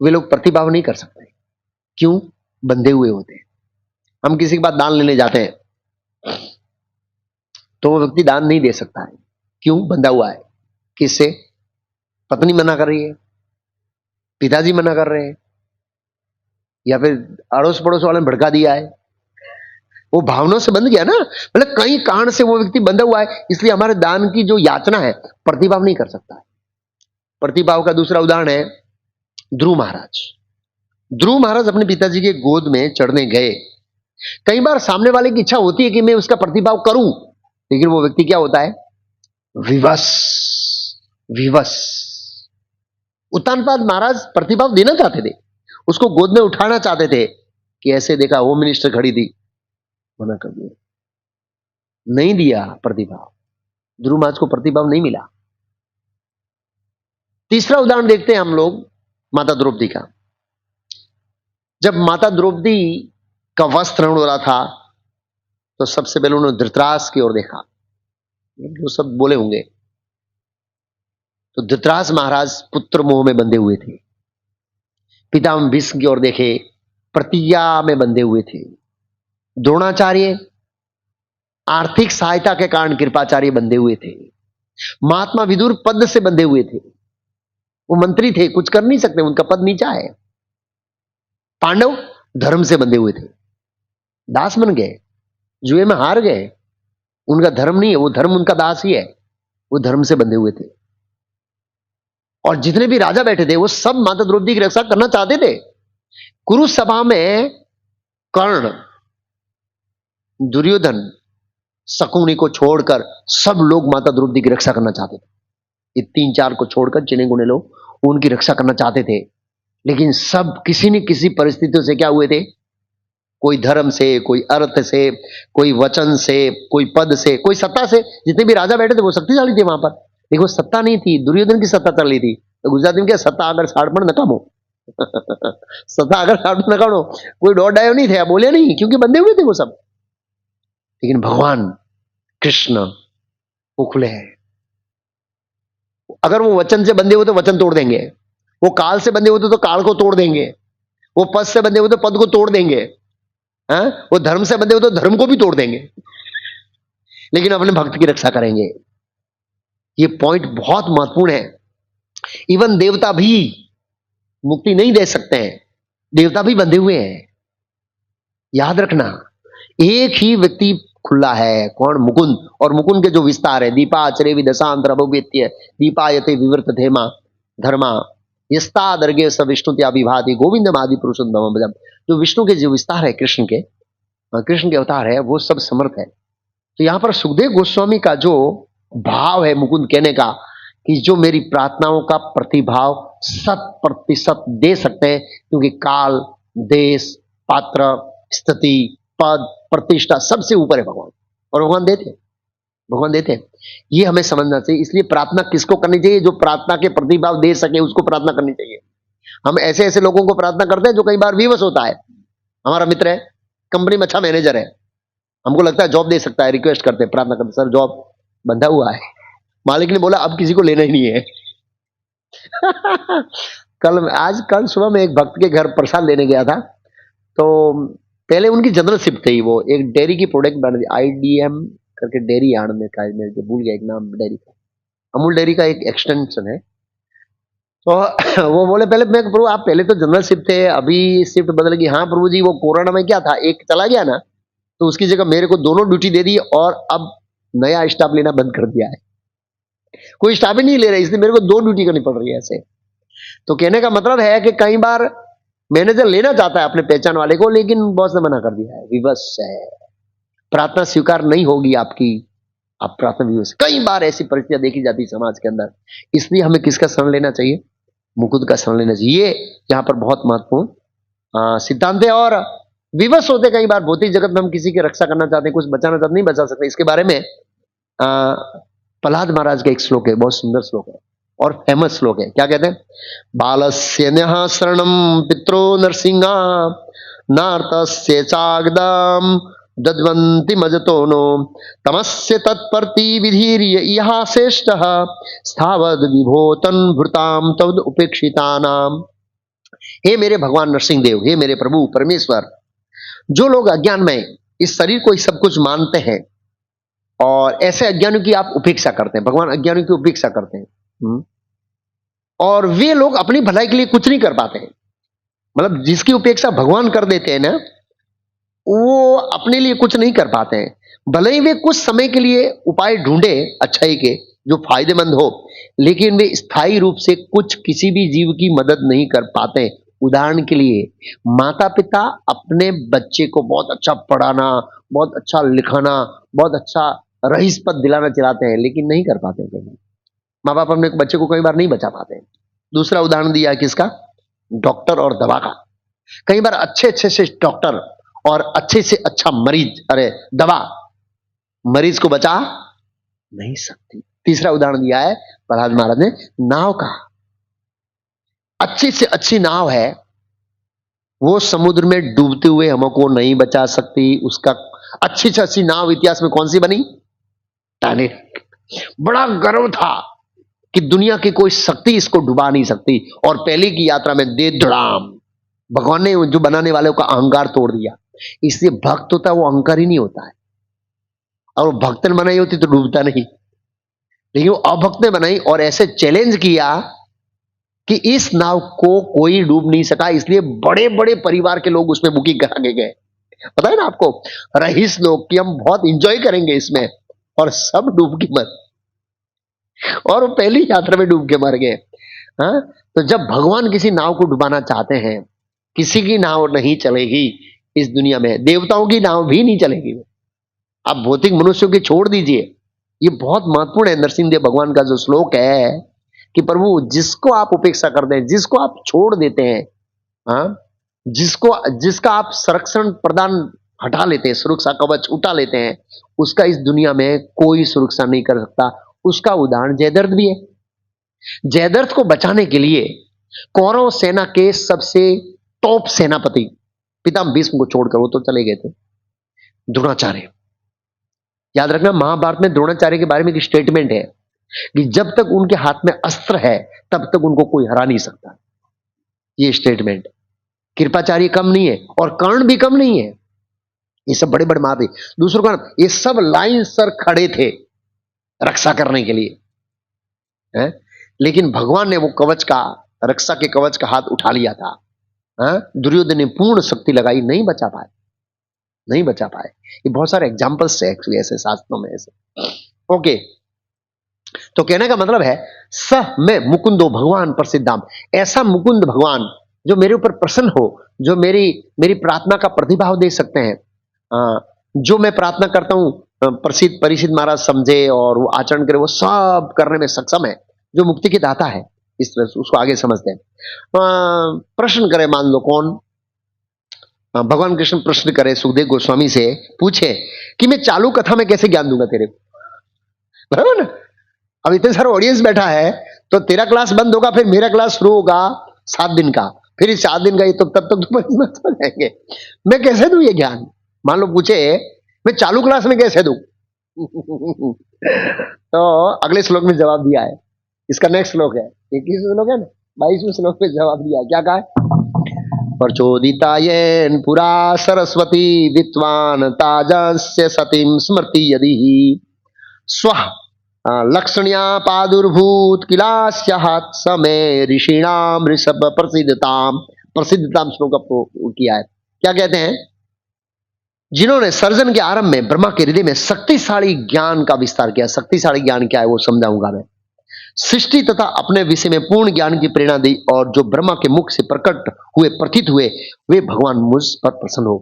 वे लोग प्रतिभाव नहीं कर सकते। क्यों? बंधे हुए होते हैं। हम किसी के पास दान लेने जाते हैं तो वो व्यक्ति दान नहीं दे सकता है। क्यों? बंधा हुआ है। किससे? पत्नी मना कर रही है, पिताजी मना कर रहे हैं, या फिर अड़ोस पड़ोस वाले ने भड़का दिया है। वो भावनाओं से बंध गया ना, मतलब कई कारण से वो व्यक्ति बंधा हुआ है, इसलिए हमारे दान की जो याचना है प्रतिभाव नहीं कर सकता है। प्रतिभाव का दूसरा उदाहरण है ध्रुव महाराज। ध्रुव महाराज अपने पिताजी के गोद में चढ़ने गए। कई बार सामने वाले की इच्छा होती है कि मैं उसका प्रतिभाव करूं, लेकिन वो व्यक्ति क्या होता है? विवश। विवश। उत्तानपाद महाराज प्रतिभाव देना चाहते थे, उसको गोद में उठाना चाहते थे कि ऐसे देखा होम मिनिस्टर खड़ी थी, मना कर दिया, नहीं दिया प्रतिभाव। ध्रुव महाराज को प्रतिभाव नहीं मिला। तीसरा उदाहरण देखते हैं हम लोग माता द्रौपदी का। जब माता द्रौपदी का वस्त्र हो रहा था तो सबसे पहले उन्होंने धृतराष्ट्र की ओर देखा, जो सब बोले होंगे। तो धृतराष्ट्र महाराज पुत्र मोह में बंधे हुए थे। पितामह भीष्म की ओर देखे, प्रतिज्ञा में बंधे हुए थे। द्रोणाचार्य आर्थिक सहायता के कारण कृपाचार्य बंधे हुए थे। महात्मा विदुर पद से बंधे हुए थे, वो मंत्री थे, कुछ कर नहीं सकते, उनका पद नीचा है। पांडव धर्म से बंधे हुए थे, दास बन गए, जुए में हार गए। उनका धर्म नहीं है, वो धर्म उनका दास ही है, वो धर्म से बंधे हुए थे। और जितने भी राजा बैठे थे वो सब माता द्रौपदी की रक्षा करना चाहते थे। कुरु सभा में कर्ण, दुर्योधन, शकुनी को छोड़कर सब लोग माता द्रौपदी की रक्षा करना चाहते थे। ये तीन चार को छोड़कर जिन्हें गुने लोग उनकी रक्षा करना चाहते थे, लेकिन सब किसी न किसी परिस्थितियों से क्या हुए थे? कोई धर्म से, कोई अर्थ से, कोई वचन से, कोई पद से, कोई सत्ता से। जितने भी राजा बैठे थे वो शक्तिशाली थे वहां पर, देखो सत्ता नहीं थी, दुर्योधन की सत्ता चल रही थी। तो गुजराती में क्या, सत्ता अगर साड़पण नकामो। सत्ता अगर साड़पण नकामो, कोई डोर डायो नहीं थे, बोले नहीं, क्योंकि बंधे हुए थे वो सब। लेकिन भगवान कृष्ण वो खुले हैं। अगर वो वचन से बंधे हुए तो वचन तोड़ देंगे, वो काल से बंधे हुए तो काल को तोड़ देंगे, वो पद से बंधे हुए तो पद को तोड़ देंगे, वो धर्म से बंधे हुए तो धर्म को भी तोड़ देंगे, लेकिन अपने भक्त की रक्षा करेंगे। ये पॉइंट बहुत महत्वपूर्ण है। इवन देवता भी मुक्ति नहीं दे सकते हैं, देवता भी बंधे हुए हैं। याद रखना, एक ही व्यक्ति खुला है, कौन? मुकुंद। और मुकुंद के जो विस्तार है, दीपाचरे विदशांतर भव्यत्य दीपायते विवृत धेमा धर्मा यस्ता दर्गे स विष्णुत्या विभाति गोविंदम आदि पुरुषोत्तम भजम। जो विष्णु के जो विस्तार है, कृष्ण के अवतार है, वो सब समर्थ है। तो यहां पर सुखदेव गोस्वामी का जो भाव है मुकुंद कहने का, कि जो मेरी प्रार्थनाओं का प्रतिभाव 100% दे सकते हैं, क्योंकि काल, देश, पात्र, स्थिति, पद, प्रतिष्ठा सबसे ऊपर है भगवान, और भगवान देते हैं। ये हमें समझना चाहिए। इसलिए प्रार्थना किसको करनी चाहिए? जो प्रार्थना के प्रतिभाव दे सके उसको प्रार्थना करनी चाहिए। हम ऐसे ऐसे लोगों को प्रार्थना करते हैं जो कई बार विवश होता है। हमारा मित्र है, कंपनी में अच्छा मैनेजर है, हमको लगता है जॉब दे सकता है, रिक्वेस्ट करते हैं, प्रार्थना करते, सर जॉब बंधा हुआ है। मालिक ने बोला अब किसी को लेना ही नहीं है। कल सुबह मैं एक भक्त के घर प्रसाद लेने गया था, तो पहले उनकी जनरल शिफ्ट थी, वो एक डेयरी की प्रोडक्ट बन रही, IDM करके डेयरी आड़ में का, मेरे को भूल गया एक नाम डेयरी का, अमूल डेयरी का एक एक्सटेंशन है। तो वो बोले पहले, मैं प्रभु आप पहले तो जनरल शिफ्ट थे, अभी शिफ्ट बदल गई। हाँ प्रभु जी, वो कोरोना में क्या था, एक चला गया ना, तो उसकी जगह मेरे को दोनों ड्यूटी दे दी और अब नया स्टाफ लेना बंद कर दिया है, कोई स्टाफ ही नहीं ले रहा, इसलिए मेरे को 2 ड्यूटी करनी पड़ रही है ऐसे। तो कहने का मतलब है कि कई बार मैनेजर लेना चाहता है अपने पहचान वाले को, लेकिन बॉस ने मना कर दिया है, विवश है, प्रार्थना स्वीकार नहीं होगी आपकी, आप प्रार्थना विवश। कई बार ऐसी परिस्थितियां देखी जाती है समाज के अंदर, इसलिए हमें किसका शरण लेना चाहिए, मुकुंद का शरण लेना चाहिए। ये यहाँ पर बहुत महत्वपूर्ण सिद्धांत है। और विवश होते कई बार भौतिक जगत में, हम किसी की रक्षा करना चाहते हैं, कुछ बचाना चाहते, नहीं बचा सकते। इसके बारे में प्रहलाद महाराज का एक श्लोक है, बहुत सुंदर श्लोक है और फेमस श्लोक है। क्या कहते हैं, बालस्य न्यः शरणम पित्रो नरसिंहा नार्तस्य चागदम दद्वन्ति मजतो नो तमस्य तत्पर्ति विधीर्य यहा श्रेष्ठः स्थावद विभोतन भृताम तवद उपेक्षितानाम। हे मेरे भगवान नरसिंह देव, हे मेरे प्रभु परमेश्वर, जो लोग अज्ञान में इस शरीर को ही सब कुछ मानते हैं और ऐसे अज्ञानियों की आप उपेक्षा करते हैं, भगवान अज्ञानियों की उपेक्षा करते हैं, और वे लोग अपनी भलाई के लिए कुछ नहीं कर पाते हैं। मतलब जिसकी उपेक्षा भगवान कर देते हैं ना, वो अपने लिए कुछ नहीं कर पाते हैं। भले ही वे कुछ समय के लिए उपाय ढूंढे अच्छाई के जो फायदेमंद हो, लेकिन वे स्थायी रूप से कुछ किसी भी जीव की मदद नहीं कर पाते। उदाहरण के लिए, माता पिता अपने बच्चे को बहुत अच्छा पढ़ाना, बहुत अच्छा लिखाना, बहुत अच्छा रईस पद दिलाना चाहते हैं, लेकिन नहीं कर पाते हैं। माँ बाप अपने बच्चे को कई बार नहीं बचा पाते। दूसरा उदाहरण दिया है किसका, डॉक्टर और दवा का। कई बार अच्छे अच्छे से डॉक्टर और अच्छे से अच्छा मरीज, अरे दवा मरीज को बचा नहीं सकती। तीसरा उदाहरण दिया है प्रहलाद महाराज ने नाव का। अच्छी से अच्छी नाव है, वो समुद्र में डूबते हुए हमको नहीं बचा सकती। उसका अच्छी से अच्छी नाव इतिहास में कौन सी बनी, टाइटैनिक। बड़ा गर्व था कि दुनिया की कोई शक्ति इसको डुबा नहीं सकती, और पहले की यात्रा में दे धड़ाम भगवान ने जो बनाने वालों का अहंकार तोड़ दिया। इसलिए भक्त होता है वो अहंकार ही नहीं होता है, और वो भक्त ने बनाई होती तो डूबता नहीं, लेकिन वो अभक्त ने बनाई और ऐसे चैलेंज किया कि इस नाव को कोई डूब नहीं सका। इसलिए बड़े बड़े परिवार के लोग उसमें बुकिंग करा के गए। पता है ना आपको, रईस लोग कि हम बहुत इंजॉय करेंगे इसमें, और सब डूब के मर, और वो पहली यात्रा में डूब के मर गए। हाँ, तो जब भगवान किसी नाव को डुबाना चाहते हैं, किसी की नाव नहीं चलेगी इस दुनिया में, देवताओं की नाव भी नहीं चलेगी। आप भौतिक मनुष्यों की छोड़ दीजिए, ये बहुत महत्वपूर्ण है। नरसिंह देव भगवान का जो श्लोक है कि प्रभु जिसको आप उपेक्षा करते हैं, जिसको आप छोड़ देते हैं, हाँ, जिसका आप संरक्षण प्रदान हटा लेते हैं, सुरक्षा कवच उठा लेते हैं, उसका इस दुनिया में कोई सुरक्षा नहीं कर सकता। उसका उदाहरण जयद्रथ भी है। जयद्रथ को बचाने के लिए कौरव सेना के सबसे टॉप सेनापति पितामह भीष्म को छोड़कर वो तो चले गए थे, द्रोणाचार्य। याद रखना, महाभारत में द्रोणाचार्य के बारे में एक स्टेटमेंट है कि जब तक उनके हाथ में अस्त्र है तब तक उनको कोई हरा नहीं सकता। ये स्टेटमेंट, कृपाचार्य कम नहीं है और कर्ण भी कम नहीं है, ये सब बड़े बड़े महावी। दूसरों का ये सब लाइन सर खड़े थे रक्षा करने के लिए, है? लेकिन भगवान ने वो कवच का, रक्षा के कवच का हाथ उठा लिया था। दुर्योधन ने पूर्ण शक्ति लगाई, नहीं बचा पाए, नहीं बचा पाए। ये बहुत सारे एग्जाम्पल्स है एक्चुअली ऐसे शास्त्रों में ऐसे। ओके, तो कहने का मतलब है सह में मुकुंदो भगवान प्रसिद्धाम, ऐसा मुकुंद भगवान जो मेरे ऊपर प्रसन्न हो, जो मेरी प्रार्थना का प्रतिभाव दे सकते हैं, जो मैं प्रार्थना करता हूं प्रसिद्ध परिषद महाराज समझे और वो आचरण करे, वो सब करने में सक्षम है, जो मुक्ति की दाता है। इस तरह से उसको आगे समझते हैं। प्रश्न करे, मान लो कौन, भगवान कृष्ण प्रश्न करे सुखदेव गोस्वामी से, पूछे कि मैं चालू कथा में कैसे ज्ञान दूंगा तेरे को, बराबर ना। अब इतने सारे ऑडियंस बैठा है, तो तेरा क्लास बंद होगा, फिर मेरा क्लास शुरू होगा 7 दिन का, फिर इस 7 दिन का, ये तो तब तक तुम जाएंगे, मैं कैसे दूं ये ज्ञान। मान लो पूछे मैं चालू क्लास में कैसे दूं? तो अगले श्लोक में जवाब दिया है। इसका नेक्स्ट श्लोक है 21 श्लोक है ना, 22वें श्लोक में जवाब दिया है। क्या कहा है? प्रचोदितायेन पुरा सरस्वती विद्वान ताजस्य सतीं स्मृति यदि स्व लक्षण्या पादुर्भूत किलास्यात् समय ऋषिणाम ऋषभ प्रसिद्धताम श्लोक किया है। क्या कहते हैं? जिन्होंने सर्जन के आरंभ में ब्रह्मा के हृदय में शक्तिशाली ज्ञान का विस्तार किया। शक्तिशाली ज्ञान क्या है वो समझाऊंगा मैं। सृष्टि तथा अपने विषय में पूर्ण ज्ञान की प्रेरणा दी और जो ब्रह्मा के मुख से प्रकट हुए प्रतीत हुए वे भगवान मुझ पर प्रसन्न हो।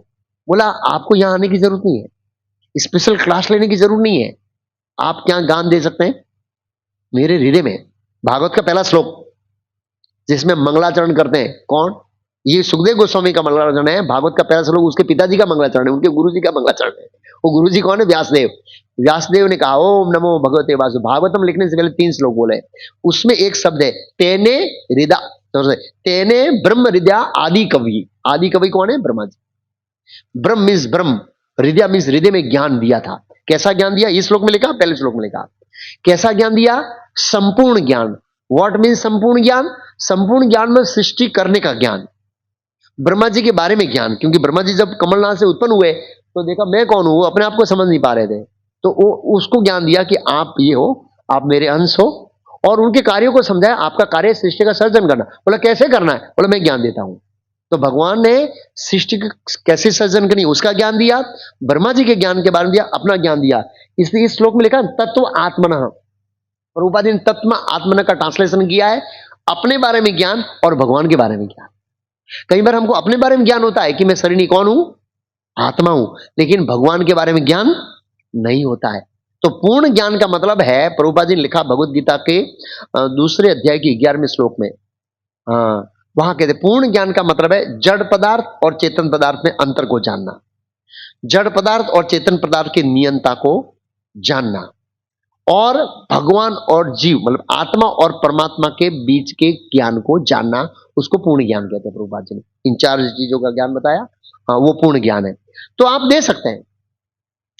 बोला आपको यहां आने की जरूरत नहीं है, स्पेशल क्लास लेने की जरूरत नहीं है, आप क्या ज्ञान दे सकते हैं मेरे हृदय में। भागवत का पहला श्लोक जिसमें मंगलाचरण करते हैं कौन? ये सुखदेव गोस्वामी का मंगलाचरण है। भागवत का पहला श्लोक उसके पिताजी का मंगलाचरण है, उनके गुरुजी का मंगलाचरण है। वो गुरुजी कौन है? व्यासदेव। व्यासदेव ने कहा ओम नमो भगवते वासुदेव। भागवतम लिखने से पहले 3 श्लोक बोले, उसमें एक शब्द है तेने हृदय, तेने ब्रह्म हृदय आदि कवि। आदि कवि कौन है? ब्रह्मा जी। ब्रह्म मीन्स ब्रह्म, हृदय मीन्स हृदय में ज्ञान दिया था। कैसा ज्ञान दिया? इस श्लोक में लिखा, पहले श्लोक में लिखा। कैसा ज्ञान दिया? संपूर्ण ज्ञान। व्हाट मीन्स संपूर्ण ज्ञान? संपूर्ण ज्ञान में सृष्टि करने का ज्ञान, ब्रह्मा जी के बारे में ज्ञान। क्योंकि ब्रह्मा जी जब कमलनाथ से उत्पन्न हुए तो देखा मैं कौन हूं, वो अपने आप को समझ नहीं पा रहे थे, तो वो उसको ज्ञान दिया कि आप ये हो, आप मेरे अंश हो, और उनके कार्यों को समझाया। आपका कार्य सृष्टि का सर्जन करना। बोला कैसे करना है? बोला मैं ज्ञान देता हूं। तो भगवान ने सृष्टि कैसे सर्जन करनी उसका ज्ञान दिया, ब्रह्मा जी के ज्ञान के बारे में दिया, अपना ज्ञान दिया। इसलिए इस श्लोक में लिखा तत्व आत्मनः। प्रभुपाद ने तत्व आत्मनः का ट्रांसलेशन किया है, अपने बारे में ज्ञान और भगवान के बारे में ज्ञान। कई बार हमको अपने बारे में ज्ञान होता है कि मैं शरीरी कौन हूं, आत्मा हूं, लेकिन भगवान के बारे में ज्ञान नहीं होता है। तो पूर्ण ज्ञान का मतलब है, प्रभुपाद जी ने लिखा भगवत गीता के दूसरे अध्याय के 11वें श्लोक में, वहां कहते पूर्ण ज्ञान का मतलब है जड़ पदार्थ और चेतन पदार्थ में अंतर को जानना, जड़ पदार्थ और चेतन पदार्थ के नियंता को जानना, और भगवान और जीव मतलब आत्मा और परमात्मा के बीच के ज्ञान को जानना, उसको पूर्ण ज्ञान कहते हैं। प्रभुपाद जी ने इन 4 चीजों का ज्ञान बताया, हाँ वो पूर्ण ज्ञान है। तो आप दे सकते हैं,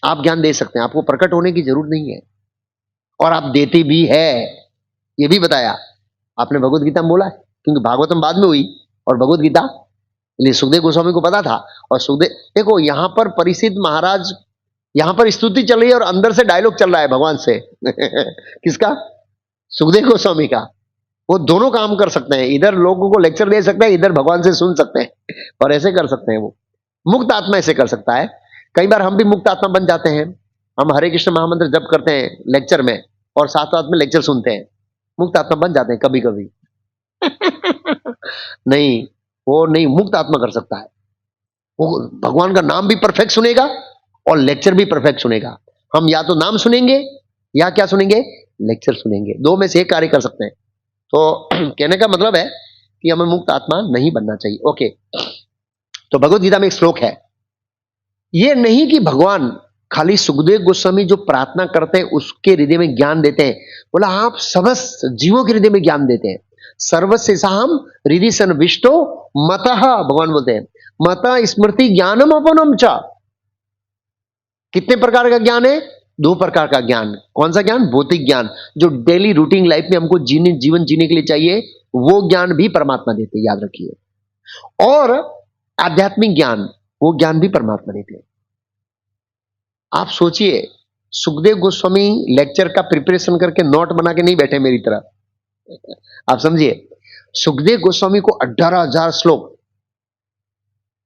आप ज्ञान दे सकते हैं, आपको प्रकट होने की जरूरत नहीं है, और आप देते भी है, ये भी बताया आपने भगवत गीता में बोला है। क्योंकि भागवतम बाद में हुई और भगवत गीता इसलिए सुखदेव गोस्वामी को पता था। और सुखदेव देखो यहां पर परिसिद्ध महाराज, यहां पर स्तुति चल रही है और अंदर से डायलॉग चल रहा है भगवान से किसका? सुखदेव गोस्वामी का। वो दोनों काम कर सकते हैं, इधर लोगों को लेक्चर दे सकते हैं, इधर भगवान से सुन सकते हैं, और ऐसे कर सकते हैं। वो मुक्त आत्मा ऐसे कर सकता है। कई बार हम भी मुक्त आत्मा बन जाते हैं, हम हरे कृष्ण महामंत्र जप करते हैं लेक्चर में और साथ साथ में लेक्चर सुनते हैं, मुक्त आत्मा बन जाते हैं कभी कभी नहीं, वो नहीं, मुक्त आत्मा कर सकता है। वो भगवान का नाम भी परफेक्ट सुनेगा और लेक्चर भी परफेक्ट सुनेगा। हम या तो नाम सुनेंगे या क्या सुनेंगे? लेक्चर सुनेंगे, दो में से एक कार्य कर सकते हैं। तो कहने का मतलब है कि हमें मुक्त आत्मा नहीं बनना चाहिए। ओके, तो भगवत गीता में एक श्लोक है, यह नहीं कि भगवान खाली सुखदेव गोस्वामी जो प्रार्थना करते हैं उसके हृदय में ज्ञान देते हैं। बोला आप समस्त जीवों के हृदय में ज्ञान देते हैं। सर्वस्याम हृदय सन्विष्टो मतः, भगवान बोलते हैं मतः स्मृति ज्ञानम अपनम च। कितने प्रकार का ज्ञान है? 2 प्रकार का ज्ञान। कौन सा ज्ञान? भौतिक ज्ञान, जो डेली रूटीन लाइफ में हमको जीवन जीने के लिए चाहिए, वो ज्ञान भी परमात्मा देते हैं, याद रखिए। और आध्यात्मिक ज्ञान, वो ज्ञान भी परमात्मा देते हैं। आप सोचिए, सुखदेव गोस्वामी लेक्चर का प्रिपरेशन करके नोट बना के नहीं बैठे मेरी तरह। आप समझिए, सुखदेव गोस्वामी को 18,000 श्लोक,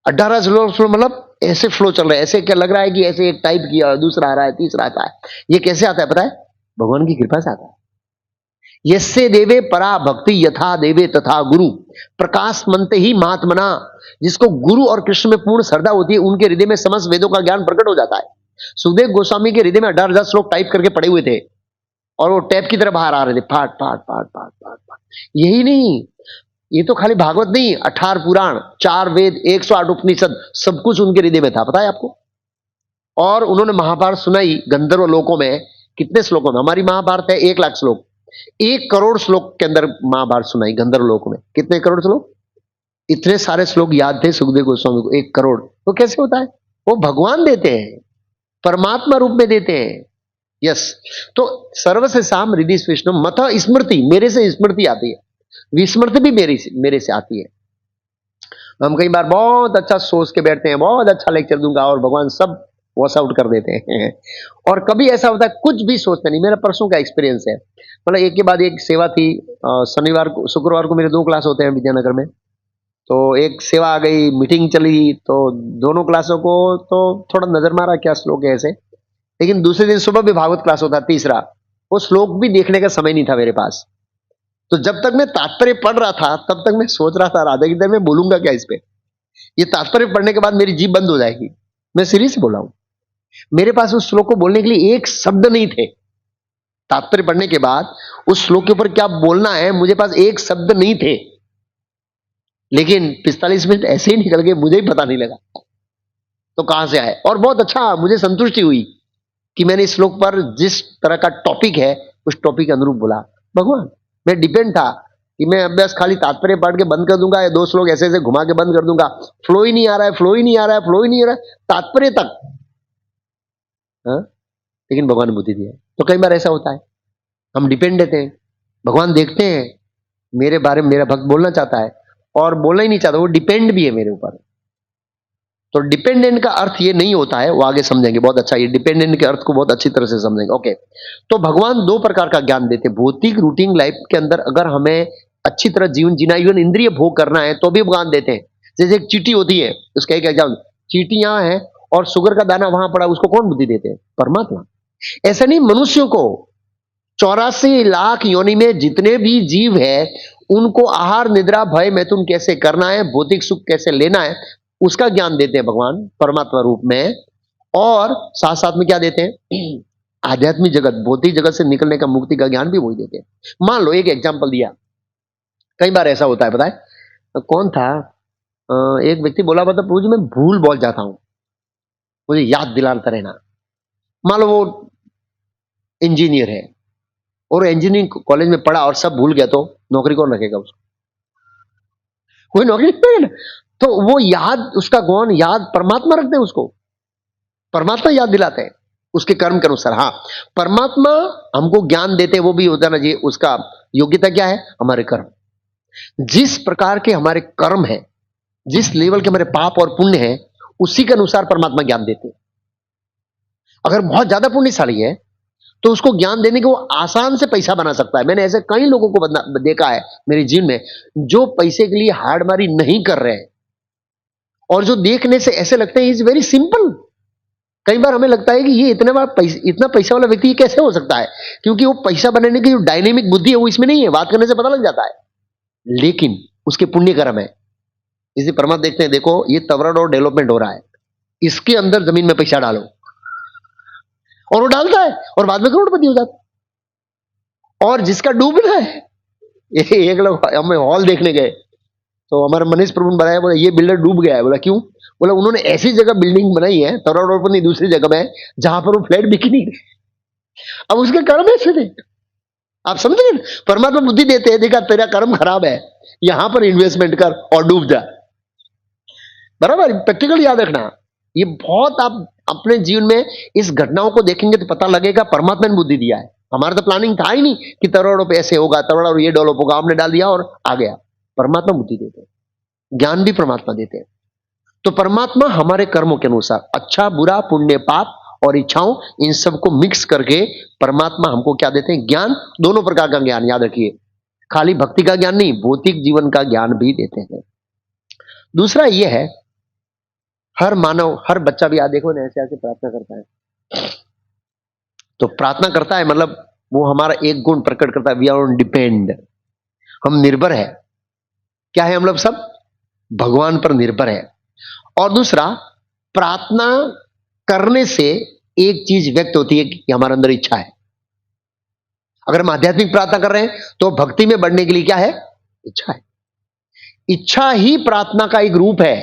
18 श्लोक मतलब ऐसे फ्लो चल रहा है, ऐसे क्या लग रहा है कि ऐसे एक टाइप किया, दूसरा आ रहा है, तीसरा आता है। ये कैसे आता है पता है? भगवान की कृपा से आता है। यस्य देवे परा भक्ति यथा देवे तथा गुरु प्रकाश मनते ही महात्मना। जिसको गुरु और कृष्ण में पूर्ण श्रद्धा होती है, उनके हृदय में समस्त वेदों का ज्ञान प्रकट हो जाता है। सुखदेव गोस्वामी के हृदय में 18,000 श्लोक टाइप करके पड़े हुए थे और वो टैप की तरह बाहर आ रहे थे, फाट फाट फाट फाट फाट फाट। यही नहीं, ये तो खाली भागवत नहीं, 18 पुराण, 4 वेद, 108 उपनिषद, सब कुछ उनके हृदय में था, पता है आपको। और उन्होंने महाभारत सुनाई गंधर्व लोकों में। कितने श्लोकों में? हमारी महाभारत है 1 लाख श्लोक, 1 करोड़ श्लोक के अंदर महाभारत सुनाई गंधर्व लोकों में। कितने करोड़ श्लोक? इतने सारे श्लोक याद थे सुखदेव गोस्वामी को, 1 करोड़। तो कैसे होता है? वो भगवान देते हैं, परमात्मा रूप में देते हैं। यस, तो सर्व से साम हृदय विष्णु मथ स्मृति, मेरे से स्मृति आती है, विस्मृति भी मेरे से आती है। हम कई बार बहुत अच्छा सोच के बैठते हैं, बहुत अच्छा लेक्चर दूंगा, और भगवान सब वॉश आउट कर देते हैं। और कभी ऐसा होता है कुछ भी सोचते नहीं। मेरा परसों का एक्सपीरियंस है, मतलब एक के बाद एक सेवा थी। शनिवार को शुक्रवार को मेरे 2 क्लास होते हैं विद्यानगर में। तो एक सेवा आ गई, मीटिंग चली, तो दोनों क्लासों को तो थोड़ा नजर मारा क्या श्लोक है ऐसे। लेकिन दूसरे दिन सुबह भी भागवत क्लास होता तीसरा, वो श्लोक भी देखने का समय नहीं था मेरे पास। तो जब तक मैं तात्पर्य पढ़ रहा था तब तक मैं सोच रहा था राधा की मैं बोलूंगा क्या इस पे। ये तात्पर्य पढ़ने के बाद मेरी जीभ बंद हो जाएगी। मैं सीरियस से बोल रहा हूं, मेरे पास उस श्लोक को बोलने के लिए एक शब्द नहीं थे। तात्पर्य पढ़ने के बाद उस श्लोक के ऊपर क्या बोलना है मुझे पास एक शब्द नहीं थे। लेकिन 45 मिनट ऐसे ही निकल गए, मुझे ही पता नहीं लगा तो कहां से आए। और बहुत अच्छा, मुझे संतुष्टि हुई कि मैंने इस श्लोक पर जिस तरह का टॉपिक है उस टॉपिक के अनुरूप बोला। भगवान, मैं डिपेंड था कि मैं अभ्यास खाली तात्पर्य पढ़ के बंद कर दूंगा या 2 श्लोक ऐसे ऐसे घुमा के बंद कर दूंगा। फ्लो ही नहीं आ रहा है, फ्लो ही नहीं आ रहा है, फ्लो ही नहीं आ रहा है, तात्पर्य तक। हाँ? लेकिन भगवान ने बुद्धि दिया। तो कई बार ऐसा होता है, हम डिपेंड रहते हैं, भगवान देखते हैं मेरे बारे में मेरा भक्त बोलना चाहता है और बोलना ही नहीं चाहता, वो डिपेंड भी है मेरे ऊपर। तो डिपेंडेंट का अर्थ ये नहीं होता है, वो आगे समझेंगे बहुत अच्छा। ये डिपेंडेंट के अर्थ को बहुत अच्छी तरह से समझेंगे। ओके, तो भगवान 2 प्रकार का ज्ञान देते हैं। भौतिक रूटीन लाइफ के अंदर अगर हमें अच्छी तरह जीवन जीना, इवन इंद्रिय भोग करना है तो भी भगवान देते हैं। जैसे एक चींटी होती है, उसका एक एग्जाम्पल, चींटी यहाँ है और शुगर का दाना वहां पड़ा, उसको कौन बुद्धि देते हैं? परमात्मा। ऐसा नहीं, मनुष्यों को 84 लाख योनि में जितने भी जीव है उनको आहार निद्रा भय मैथुन कैसे करना है, भौतिक सुख कैसे लेना है, उसका ज्ञान देते हैं भगवान परमात्मा रूप में। और साथ साथ में क्या देते हैं? आध्यात्मिक जगत, भौतिक जगत से निकलने का, मुक्ति का ज्ञान भी वही देते हैं। मान लो एक एग्जाम्पल दिया, कई बार ऐसा होता है, पता है कौन था, एक व्यक्ति बोला मतलब प्रभु जी मैं भूल बहुत जाता हूं, मुझे याद दिलाता रहना। मान लो वो इंजीनियर है और इंजीनियरिंग कॉलेज में पढ़ा और सब भूल गया, तो नौकरी कौन रखेगा उसको? कोई नौकरी नहीं देगा ना। तो वो याद, उसका कौन याद? परमात्मा रखते हैं उसको, परमात्मा याद दिलाते हैं उसके कर्म के अनुसार। हाँ, परमात्मा हमको ज्ञान देते हैं, वो भी होता ना जी, उसका योग्यता क्या है? हमारे कर्म। जिस प्रकार के हमारे कर्म है, जिस लेवल के हमारे पाप और पुण्य है, उसी के अनुसार परमात्मा ज्ञान देते हैं। अगर बहुत ज्यादा पुण्यशाली है तो उसको ज्ञान देने के वो आसान से पैसा बना सकता है। मैंने ऐसे कई लोगों को देखा है मेरे जीवन में, जो पैसे के लिए हार्डमारी नहीं कर रहे हैं और जो देखने से ऐसे लगते हैं इज वेरी सिंपल। कई बार हमें लगता है कि ये इतना पैसा वाला व्यक्ति कैसे हो सकता है, क्योंकि वो पैसा बनाने की जो डायनेमिक बुद्धि है वो इसमें नहीं है, बात करने से पता लग जाता है। लेकिन उसके पुण्य कर्म है। इसी परमात्मा देखते हैं, देखो ये तवरड और डेवलपमेंट हो रहा है, इसके अंदर जमीन में पैसा डालो, और वो डालता है और बाद में करोड़पति हो जाता है। और जिसका डूबना है, एक लोग हमें हॉल देखने गए तो हमारे मनीष प्रभु ने बताया, बोला ये बिल्डर डूब गया है। बोला क्यों? बोला उन्होंने ऐसी जगह बिल्डिंग बनाई है तरोड़ रोड पर नहीं, दूसरी जगह में जहां पर वो फ्लैट बिक नहीं रहे। अब उसके कर्म ऐसे थे, आप समझ गए? परमात्मा बुद्धि देते हैं, देखा तेरा कर्म खराब है, यहां पर इन्वेस्टमेंट कर और डूब जा। बराबर, प्रैक्टिकल याद रखना। ये बहुत, आप अपने जीवन में इस घटनाओं को देखेंगे तो पता लगेगा परमात्मा ने बुद्धि दिया है। हमारा तो प्लानिंग था ही नहीं कि तरोड़ों पे ऐसे होगा, तरोड़ों ये डेवलप होगा, हमने डाल दिया और आ गया। परमात्मा बुद्धि देते हैं, ज्ञान भी परमात्मा देते हैं। तो परमात्मा हमारे कर्मों के अनुसार अच्छा बुरा, पुण्य पाप और इच्छाओं, इन सबको मिक्स करके परमात्मा हमको क्या देते हैं? ज्ञान। दोनों प्रकार का ज्ञान, याद रखिए, खाली भक्ति का ज्ञान नहीं, भौतिक जीवन का ज्ञान भी देते हैं। दूसरा यह है, हर मानव, हर बच्चा भी, देखो ना ऐसे ऐसे प्रार्थना करता है। तो प्रार्थना करता है मतलब वो हमारा एक गुण प्रकट करता है, वी आर ऑन डिपेंड, हम निर्भर है। क्या है? हम लोग सब भगवान पर निर्भर है। और दूसरा, प्रार्थना करने से एक चीज व्यक्त होती है कि हमारे अंदर इच्छा है। अगर हम आध्यात्मिक प्रार्थना कर रहे हैं तो भक्ति में बढ़ने के लिए क्या है? इच्छा है। इच्छा ही प्रार्थना का एक रूप है।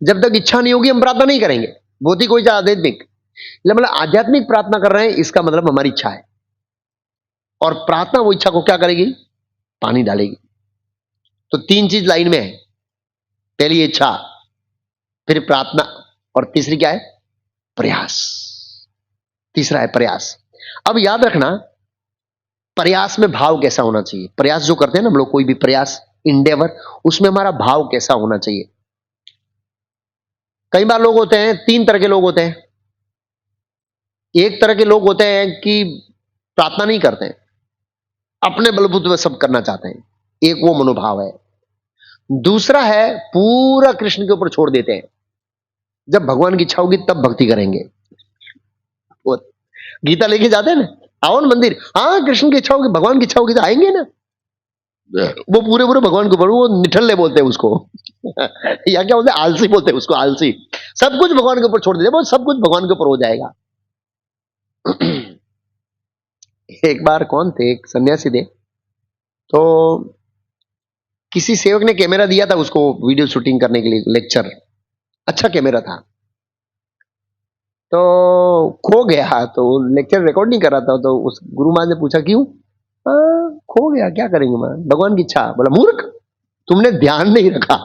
जब तक इच्छा नहीं होगी हम प्रार्थना नहीं करेंगे, भौतिक हो चाहे आध्यात्मिक। मतलब आध्यात्मिक प्रार्थना कर रहे हैं इसका मतलब हमारी इच्छा है, और प्रार्थना वो इच्छा को क्या करेगी? पानी डालेगी। तो 3 चीज लाइन में है, पहली इच्छा, फिर प्रार्थना, और तीसरी क्या है? प्रयास। तीसरा है प्रयास। अब याद रखना, प्रयास में भाव कैसा होना चाहिए। प्रयास जो करते हैं ना हम लोग, कोई भी प्रयास, इंडेवर, उसमें हमारा भाव कैसा होना चाहिए। कई बार लोग होते हैं, तीन तरह के लोग होते हैं। एक तरह के लोग होते हैं कि प्रार्थना नहीं करते हैं, अपने बलबूते पर सब करना चाहते हैं, एक वो मनोभाव है। दूसरा है पूरा कृष्ण के ऊपर छोड़ देते हैं, जब भगवान की इच्छा होगी तब भक्ति करेंगे। वो गीता लेके जाते हैं ना, आओ ना मंदिर, हाँ कृष्ण की इच्छा होगी, भगवान की इच्छा होगी तो आएंगे ना। वो पूरे पूरे भगवान के ऊपर, वो निठल्ले बोलते हैं उसको या क्या बोलते हैं, आलसी बोलते हैं उसको, आलसी। सब कुछ भगवान के ऊपर छोड़ देते, वो सब कुछ भगवान के ऊपर हो जाएगा। एक बार कौन थे, एक सन्यासी थे, तो किसी सेवक ने कैमरा दिया था उसको वीडियो शूटिंग करने के लिए, लेक्चर, अच्छा कैमरा था, तो खो गया। तो लेक्चर रिकॉर्ड नहीं कर रहा था, तो उस गुरु महाराज ने पूछा क्यों? खो गया, क्या करेंगे महाराज, भगवान की इच्छा। बोला मूर्ख, तुमने ध्यान नहीं रखा।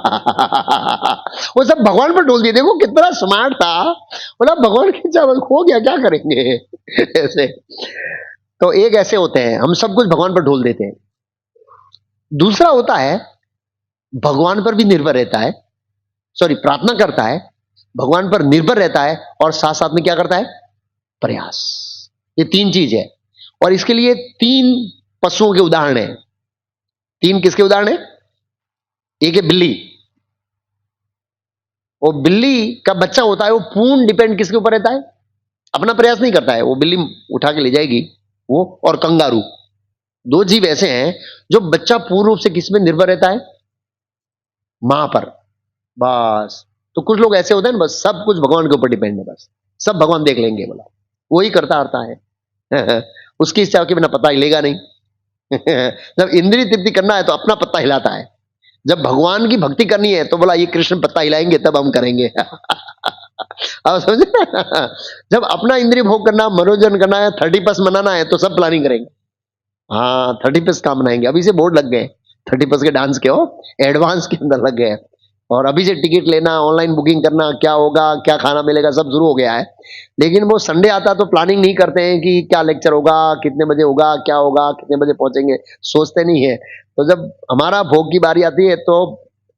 वो सब भगवान पर डोल दिए, देखो कितना स्मार्ट था। बोला भगवान की इच्छा, खो गया, क्या करेंगे। ऐसे तो एक ऐसे होते हैं, हम सब कुछ भगवान पर ढोल देते हैं। दूसरा होता है भगवान पर भी निर्भर रहता है, सॉरी प्रार्थना करता है, भगवान पर निर्भर रहता है, और साथ साथ में क्या करता है, प्रयास। ये तीन चीज है, और इसके लिए तीन पशुओं के उदाहरण है। तीन किसके उदाहरण है? एक है बिल्ली। वो बिल्ली का बच्चा होता है, वो पूर्ण डिपेंड किसके ऊपर रहता है, अपना प्रयास नहीं करता है, वो बिल्ली उठा के ले जाएगी वो। और कंगारू, दो जीव ऐसे हैं जो बच्चा पूर्ण रूप से किस में निर्भर रहता है, मां पर, बस। तो कुछ लोग ऐसे होते हैं ना, बस सब कुछ भगवान के ऊपर डिपेंड है, बस सब भगवान देख लेंगे, बोला वही करता आता है। उसकी इच्छा के बिना पता हिलेगा नहीं। जब इंद्रिय तृप्ति करना है तो अपना पत्ता हिलाता है, जब भगवान की भक्ति करनी है तो बोला ये कृष्ण पत्ता हिलाएंगे तब हम करेंगे। अब समझे? जब अपना इंद्रिय भोग करना, मनोरंजन करना है, 30+ मनाना है, तो सब प्लानिंग करेंगे। हाँ 30+ काम बनाएंगे, अभी से बोर्ड लग गए 30+ के डांस के, हो एडवांस के अंदर लग गए, और अभी से टिकट लेना, ऑनलाइन बुकिंग करना, क्या होगा, क्या खाना मिलेगा, सब शुरू हो गया है। लेकिन वो संडे आता तो प्लानिंग नहीं करते हैं कि क्या लेक्चर होगा, कितने बजे होगा, क्या होगा, कितने बजे पहुंचेंगे, सोचते नहीं है। तो जब हमारा भोग की बारी आती है तो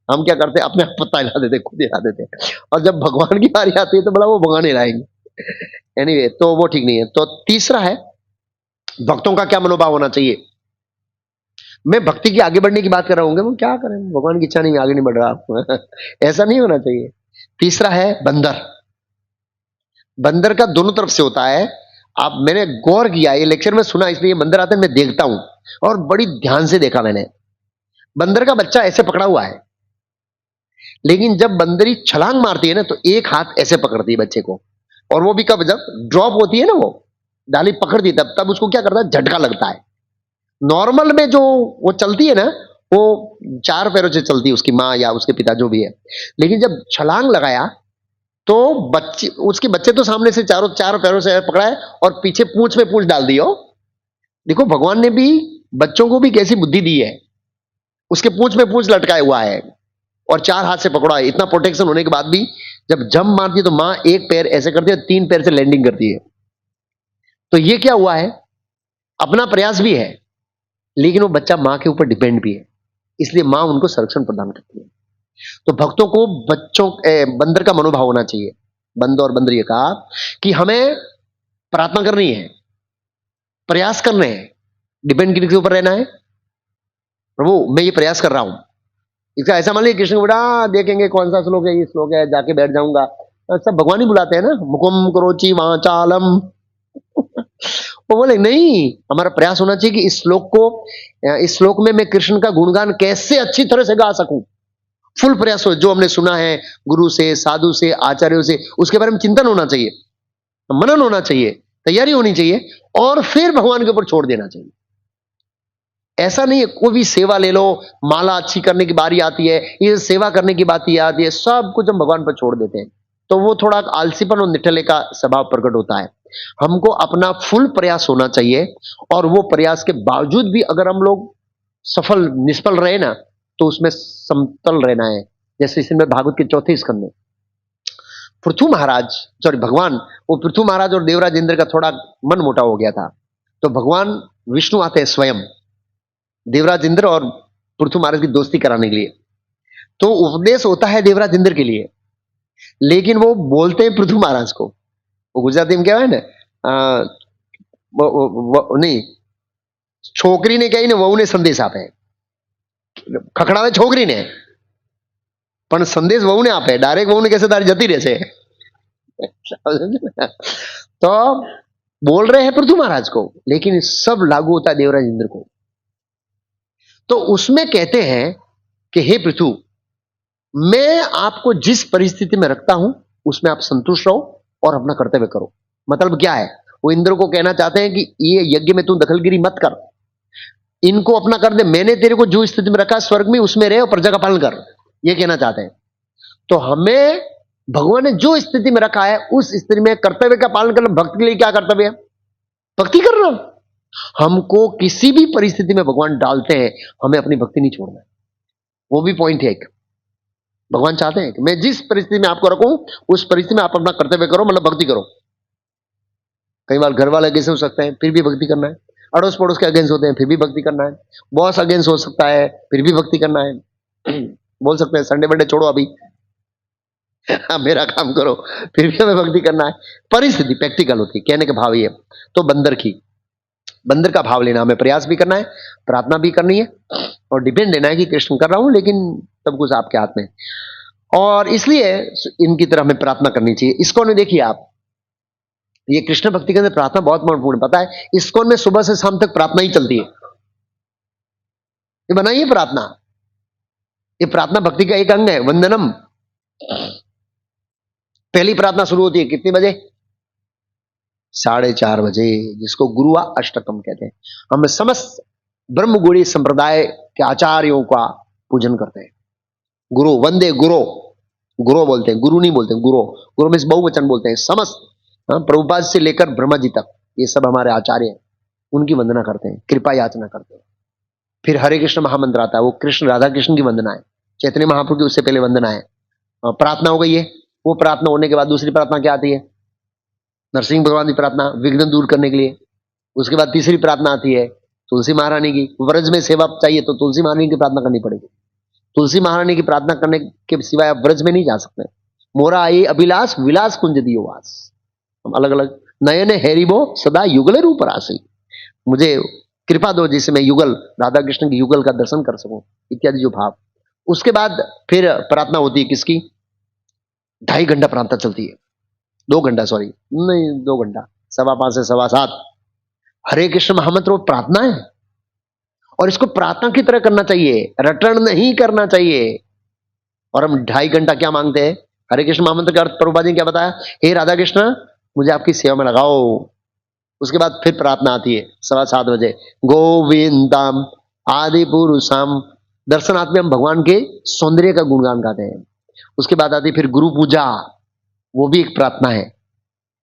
हम क्या करते हैं, अपने आप पत्ता हिला देते, खुद हिला देते, और जब भगवान की बारी आती है तो बोला वो भगवान हिलाएंगे। एनीवे, तो वो ठीक नहीं है। तो तीसरा है भक्तों का क्या मनोभाव होना चाहिए। मैं भक्ति की आगे बढ़ने की बात कर रहा हूँ, क्या करें, भगवान की इच्छा नहीं, आगे नहीं बढ़ रहा। ऐसा नहीं होना चाहिए। तीसरा है बंदर। बंदर का दोनों तरफ से होता है। आप, मैंने गौर किया, ये लेक्चर में सुना, इसलिए बंदर आते हैं मैं देखता हूं, और बड़ी ध्यान से देखा मैंने। बंदर का बच्चा ऐसे पकड़ा हुआ है, लेकिन जब बंदरी छलांग मारती है ना, तो एक हाथ ऐसे पकड़ती है बच्चे को, और वो भी कब, जब ड्रॉप होती है ना, वो डाली पकड़ती है, तब तब उसको क्या करता है, झटका लगता है। नॉर्मल में जो वो चलती है ना, वो 4 पैरों से चलती है, उसकी माँ या उसके पिता जो भी है। लेकिन जब छलांग लगाया तो बच्चे, उसके बच्चे तो सामने से चार पैरों से पकड़ा है, और पीछे पूंछ में पूंछ डाल दी हो। देखो भगवान ने भी बच्चों को भी कैसी बुद्धि दी है, उसके पूंछ में पूंछ लटकाया हुआ है, और 4 हाथ से पकड़ा है। इतना प्रोटेक्शन होने के बाद भी जब जंप मारती है तो माँ एक पैर ऐसे करती है, 3 पैर से लैंडिंग करती है। तो ये क्या हुआ है, अपना प्रयास भी है, लेकिन वो बच्चा मां के ऊपर डिपेंड भी है, इसलिए मां उनको संरक्षण प्रदान करती है। तो भक्तों को बंदर का मनोभाव होना चाहिए, बंद और बंदरी का, कि हमें प्रार्थना करनी है, प्रयास करने हैं, डिपेंड किसके ऊपर रहना है, प्रभु मैं ये प्रयास कर रहा हूं। इसका ऐसा मान लीजिए कृष्ण बेटा देखेंगे कौन सा श्लोक है, ये श्लोक है, जाके बैठ जाऊंगा, सब भगवान ही बुलाते हैं ना, मुकुम करोचि वाचालम। वो बोले नहीं, हमारा प्रयास होना चाहिए कि इस श्लोक में मैं कृष्ण का गुणगान कैसे अच्छी तरह से गा सकूं। फुल प्रयास हो, जो हमने सुना है गुरु से, साधु से, आचार्यों से, उसके बारे में चिंतन होना चाहिए, मनन होना चाहिए, तैयारी होनी चाहिए, और फिर भगवान के ऊपर छोड़ देना चाहिए। ऐसा नहीं है कोई भी सेवा ले लो, माला अच्छी करने की बारी आती है, ये सेवा करने की बात आती है, सब कुछ हम भगवान पर छोड़ देते हैं, तो वो थोड़ा आलसीपन और निठल्ले का स्वभाव प्रकट होता है। हमको अपना फुल प्रयास होना चाहिए, और वो प्रयास के बावजूद भी अगर हम लोग सफल निष्फल रहे ना, तो उसमें समतल रहना है। जैसे इसमें भागवत के 4थे स्कंद में पृथु महाराज, सॉरी भगवान, वो पृथु महाराज और देवराज इंद्र का थोड़ा मन मोटा हो गया था, तो भगवान विष्णु आते हैं स्वयं देवराज इंद्र और पृथु महाराज की दोस्ती कराने के लिए। तो उपदेश होता है देवराज इंद्र के लिए, लेकिन वो बोलते हैं पृथु महाराज को। वो गुजराती में क्या है ना, नहीं, छोकरी ने कही ने वहू ने संदेश आपे, खखડાવે છોકરીને પણ સંદેશ વહુને આપે, ડાયરેક્ટ વહુને કહેશે તારી જતી રહેશે। तो बोल रहे हैं पृथु महाराज को, लेकिन सब लागू होता है देवराज इंद्र को। तो उसमें कहते हैं कि हे पृथु, मैं आपको जिस परिस्थिति में रखता हूं उसमें आप संतुष्ट रहो और अपना कर्तव्य करो। मतलब क्या है, वो इंद्र को कहना चाहते हैं कि ये यज्ञ में तू दखलगिरी मत कर, इनको अपना कर दे, मैंने तेरे को जो स्थिति में रखा स्वर्ग में उसमें रहे और प्रजा का पालन कर, ये कहना चाहते हैं। तो हमें भगवान ने जो स्थिति में रखा है उस स्थिति में कर्तव्य का पालन करना। भक्त के लिए क्या कर्तव्य है? भक्ति करना। हमको किसी भी परिस्थिति में भगवान डालते हैं, हमें अपनी भक्ति नहीं छोड़ना है। वो भी पॉइंट है एक। भगवान चाहते हैं कि मैं जिस परिस्थिति में आपको रखूं उस परिस्थिति में आप अपना कर्तव्य करो, मतलब भक्ति करो। कई बार घर वाले अगेंस्ट हो सकते हैं, फिर भी भक्ति करना है। अड़ोस पड़ोस के अगेंस्ट होते हैं, फिर भी भक्ति करना है। बॉस अगेंस्ट हो सकता है, फिर भी भक्ति करना है। बोल सकते हैं संडे मंडे छोड़ो अभी, मेरा काम करो, फिर भी हमें भक्ति करना है। परिस्थिति प्रैक्टिकल होती है, कहने का भाव ये। तो बंदर का भाव लेना, हमें प्रयास भी करना है, प्रार्थना भी करनी है और डिपेंड लेना है कि कृष्ण कर रहा हूं, लेकिन सब कुछ आपके हाथ में। और इसलिए इनकी तरह हमें प्रार्थना करनी चाहिए। इस्कॉन में देखिए आप, ये कृष्ण भक्ति के अंदर प्रार्थना बहुत महत्वपूर्ण, पता है इस्कॉन में सुबह से शाम तक प्रार्थना ही चलती है। ये बनाइए प्रार्थना, ये प्रार्थना भक्ति का एक अंग है। वंदनम, पहली प्रार्थना शुरू होती है कितने बजे? 4:30 बजे, जिसको गुरुआ अष्टकम कहते हैं। हम समस्त ब्रह्मगुड़ी संप्रदाय के आचार्यों का पूजन करते हैं। गुरु, वंदे गुरु, गुरु बोलते हैं, गुरु नहीं बोलते, गुरु। गुरु में बहुवचन बोलते हैं। समस्त प्रभुपाद से लेकर ब्रह्मा जी तक ये सब हमारे आचार्य हैं, उनकी वंदना करते हैं, कृपा याचना करते हैं। फिर हरे कृष्ण महामंत्र आता है, वो कृष्ण राधा कृष्ण की वंदना है। चैतन्य महाप्रभु की उससे पहले वंदना है। प्रार्थना हो गई है। वो प्रार्थना होने के बाद दूसरी प्रार्थना क्या आती है? नरसिंह भगवान की प्रार्थना, विघ्न दूर करने के लिए। उसके बाद तीसरी प्रार्थना आती है तुलसी महारानी की। व्रज में सेवा चाहिए तो तुलसी महारानी की प्रार्थना करनी पड़ेगी। तुलसी महारानी की प्रार्थना करने के सिवाय आप व्रज में नहीं जा सकते। मोरा आई अभिलाष विलास कुंज दियो वास, हम अलग अलग नयन हैरिबो सदा युगल रूप राशि, मुझे कृपा दो जिससे मैं युगल, राधा कृष्ण की युगल का दर्शन कर सकूं, इत्यादि जो भाव। उसके बाद फिर प्रार्थना होती है किसकी? 2.5 घंटा प्रार्थना चलती है। 2 घंटा, सॉरी नहीं 2 घंटा, 5:15 से 7:15 हरे कृष्ण महामंत्र वो प्रार्थना है। और इसको प्रार्थना की तरह करना चाहिए, रटन नहीं करना चाहिए। और हम 2.5 घंटा क्या मांगते हैं? हरे कृष्ण महामंत्र का अर्थ प्रभुपाद जी ने क्या बताया? हे राधा कृष्ण, मुझे आपकी सेवा में लगाओ। उसके बाद फिर प्रार्थना आती है 7:15 बजे, गोविंदम आदि पुरुषम। दर्शनार्थ में हम भगवान के सौंदर्य का गुणगान गाते हैं। उसके बाद आती है फिर गुरु पूजा, वो भी एक प्रार्थना है।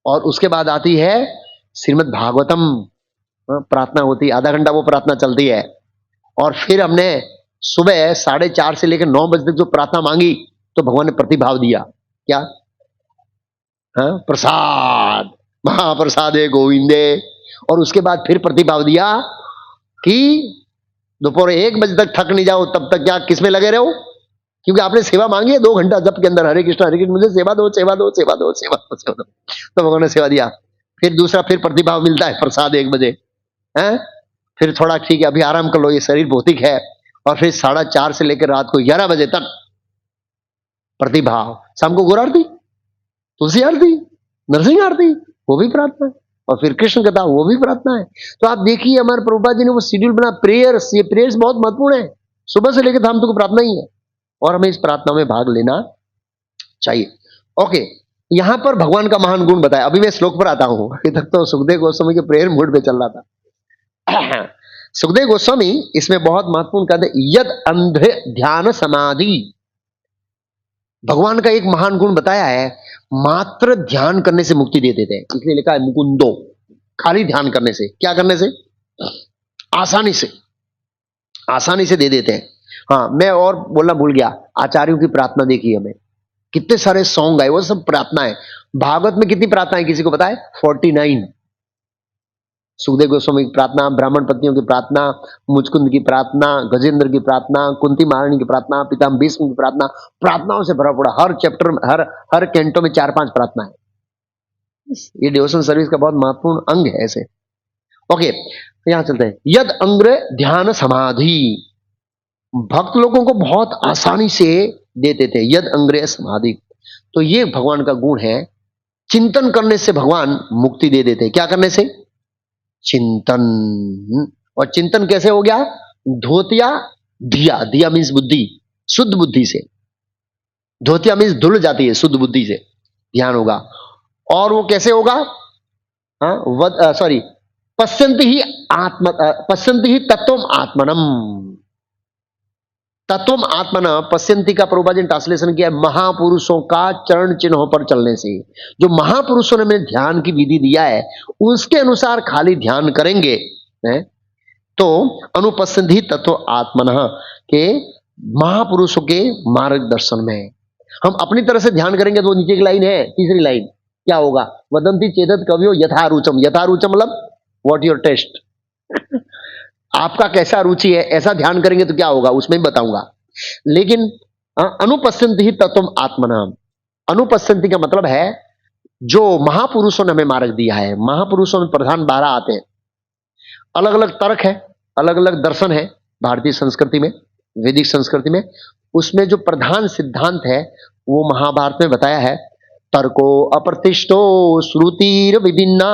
और उसके बाद आती है श्रीमद् भागवतम, प्रार्थना होती है, आधा घंटा वो प्रार्थना चलती है। और फिर हमने सुबह 4:30 से लेकर 9 बजे तक जो प्रार्थना मांगी तो भगवान ने प्रतिभाव दिया। क्या? प्रसाद, महाप्रसादे गोविंदे। और उसके बाद फिर प्रतिभाव दिया कि दोपहर 1 बजे तक थक नहीं जाओ, तब तक क्या किसमें लगे रहो, क्योंकि आपने सेवा मांगी है 2 घंटा जब के अंदर, हरे कृष्ण मुझे सेवा दो सेवा दो सेवा दो सेवा दो सेवा दो। तो भगवान ने सेवा दिया। फिर दूसरा फिर प्रतिभाव मिलता है प्रसाद 1 बजे है। फिर थोड़ा ठीक है अभी आराम कर लो, ये शरीर भौतिक है। और फिर 4:30 से लेकर रात को 11 बजे तक प्रतिभाव। शाम को गौर आरती, तुलसी आरती, नरसिंह आरती, वो भी प्रार्थना है। और फिर कृष्ण कथा, वो भी प्रार्थना है। तो आप देखिए हमारे प्रभुपाद जी ने वो शेड्यूल बना। प्रेयर्स, ये प्रेयर्स बहुत महत्वपूर्ण है। सुबह से लेकर शाम तक प्रार्थना ही है और हमें इस प्रार्थना में भाग लेना चाहिए। ओके, यहां पर भगवान का महान गुण बताया। अभी मैं श्लोक पर आता हूं। अभी तक तो सुखदेव गोस्वामी के प्रेयर मूड पे चल रहा था। सुखदेव गोस्वामी इसमें बहुत महत्वपूर्ण कहते हैं, यद अंधे ध्यान समाधि। भगवान का एक महान गुण बताया है, मात्र ध्यान करने से मुक्ति दे देते हैं। इसलिए लिखा है मुकुंदो, खाली ध्यान करने से। क्या करने से? आसानी से, आसानी से दे देते हैं। हाँ, मैं और बोलना भूल गया, आचार्यों की प्रार्थना देखी हमें। कितने सारे सॉन्ग आए, वो सब प्रार्थना है। भागवत में कितनी प्रार्थनाएं किसी को पता है? 49। सुखदेव गोस्वामी की प्रार्थना, ब्राह्मण पत्नियों की प्रार्थना, मुचकुंद की प्रार्थना, गजेंद्र की प्रार्थना, कुंती महारानी की प्रार्थना, पितामह भीष्म की प्रार्थना, प्रार्थनाओं से भरा पड़ा। हर चैप्टर में, हर कैंटो में 4-5 प्रार्थना है। ये डिवोशन सर्विस का बहुत महत्वपूर्ण अंग है ऐसे। ओके, यहां चलते हैं। यद अंग्र ध्यान समाधि, भक्त लोगों को बहुत आसानी से देते थे यद अंग्र समाधि। तो ये भगवान का गुण है। चिंतन करने से भगवान मुक्ति दे देते। क्या करने से? चिंतन। और चिंतन कैसे हो गया? धोतिया दिया, दिया मीन्स बुद्धि, शुद्ध बुद्धि से। धोतिया मीन्स धुल जाती है, शुद्ध बुद्धि से ध्यान होगा। और वो कैसे होगा? सॉरी, पश्यन्ति ही तत्वम आत्मनम। तत्वम आत्मन, पश्यन्ति का प्रोवाजन ट्रांसलेशन किया है महापुरुषों का चरण चिन्हों पर चलने से। जो महापुरुषों ने हमें ध्यान की विधि दिया है उसके अनुसार खाली ध्यान करेंगे तो अनुपस्थिति तत्व आत्मन के महापुरुषों के मार्गदर्शन में हम अपनी तरह से ध्यान करेंगे तो नीचे की लाइन है, तीसरी लाइन क्या होगा? वदंती चेतत कवियो यथारुचम। यथारुचम मतलब व्हाट योर टेस्ट, आपका कैसा रुचि है, ऐसा ध्यान करेंगे तो क्या होगा उसमें भी बताऊंगा। लेकिन अनुपस्थिति तत्व आत्मना, अनुपस्थिति का मतलब है जो महापुरुषों ने हमें मार्ग दिया है। महापुरुषों में प्रधान 12 आते हैं। अलग अलग तर्क है, अलग अलग दर्शन है भारतीय संस्कृति में, वैदिक संस्कृति में। उसमें जो प्रधान सिद्धांत है वो महाभारत में बताया है। तर्को अप्रतिष्ठो श्रुतिर विभिन्ना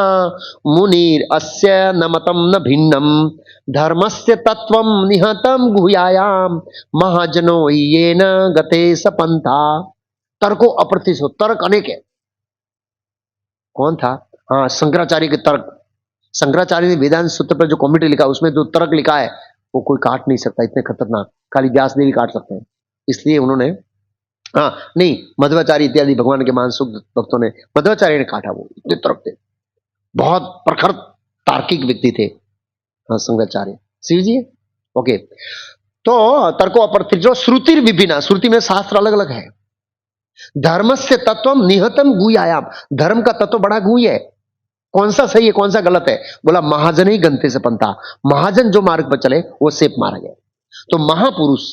मुनिर अस्य न मतम न भिन्नम धर्मस्य तत्वम निहतम गुह्यायाम महाजनो येन गते सपंथा। तर्को अप्रतिष्ठो, तर्क अनेक है। कौन था? हाँ, शंकराचार्य के तर्क। शंकराचार्य ने वेदांत सूत्र पर जो कमेंट्री लिखा उसमें जो तर्क लिखा है वो कोई काट नहीं सकता, इतने खतरनाक। खाली व्यास देवी काट सकते हैं, इसलिए उन्होंने नहीं, मध्वाचार्य इत्यादि भगवान के महान सुख भक्तों ने, मध्वाचार्य ने काटा। वो इतने तर्क थे, बहुत प्रखर तार्किक व्यक्ति थे शंकराचार्य शिव जी। ओके, तो तर्को अप्रतिष्ठो श्रुतिर विभिन्ना, श्रुति में शास्त्र अलग अलग है। धर्मस्य तत्वम निहतम गुह्यायाम, धर्म का तत्व बड़ा गुह्य है। कौन सा सही है कौन सा गलत है? बोला महाजन ही गंते से पंथा, महाजन जो मार्ग पर चले वो सेप मारा गया। तो महापुरुष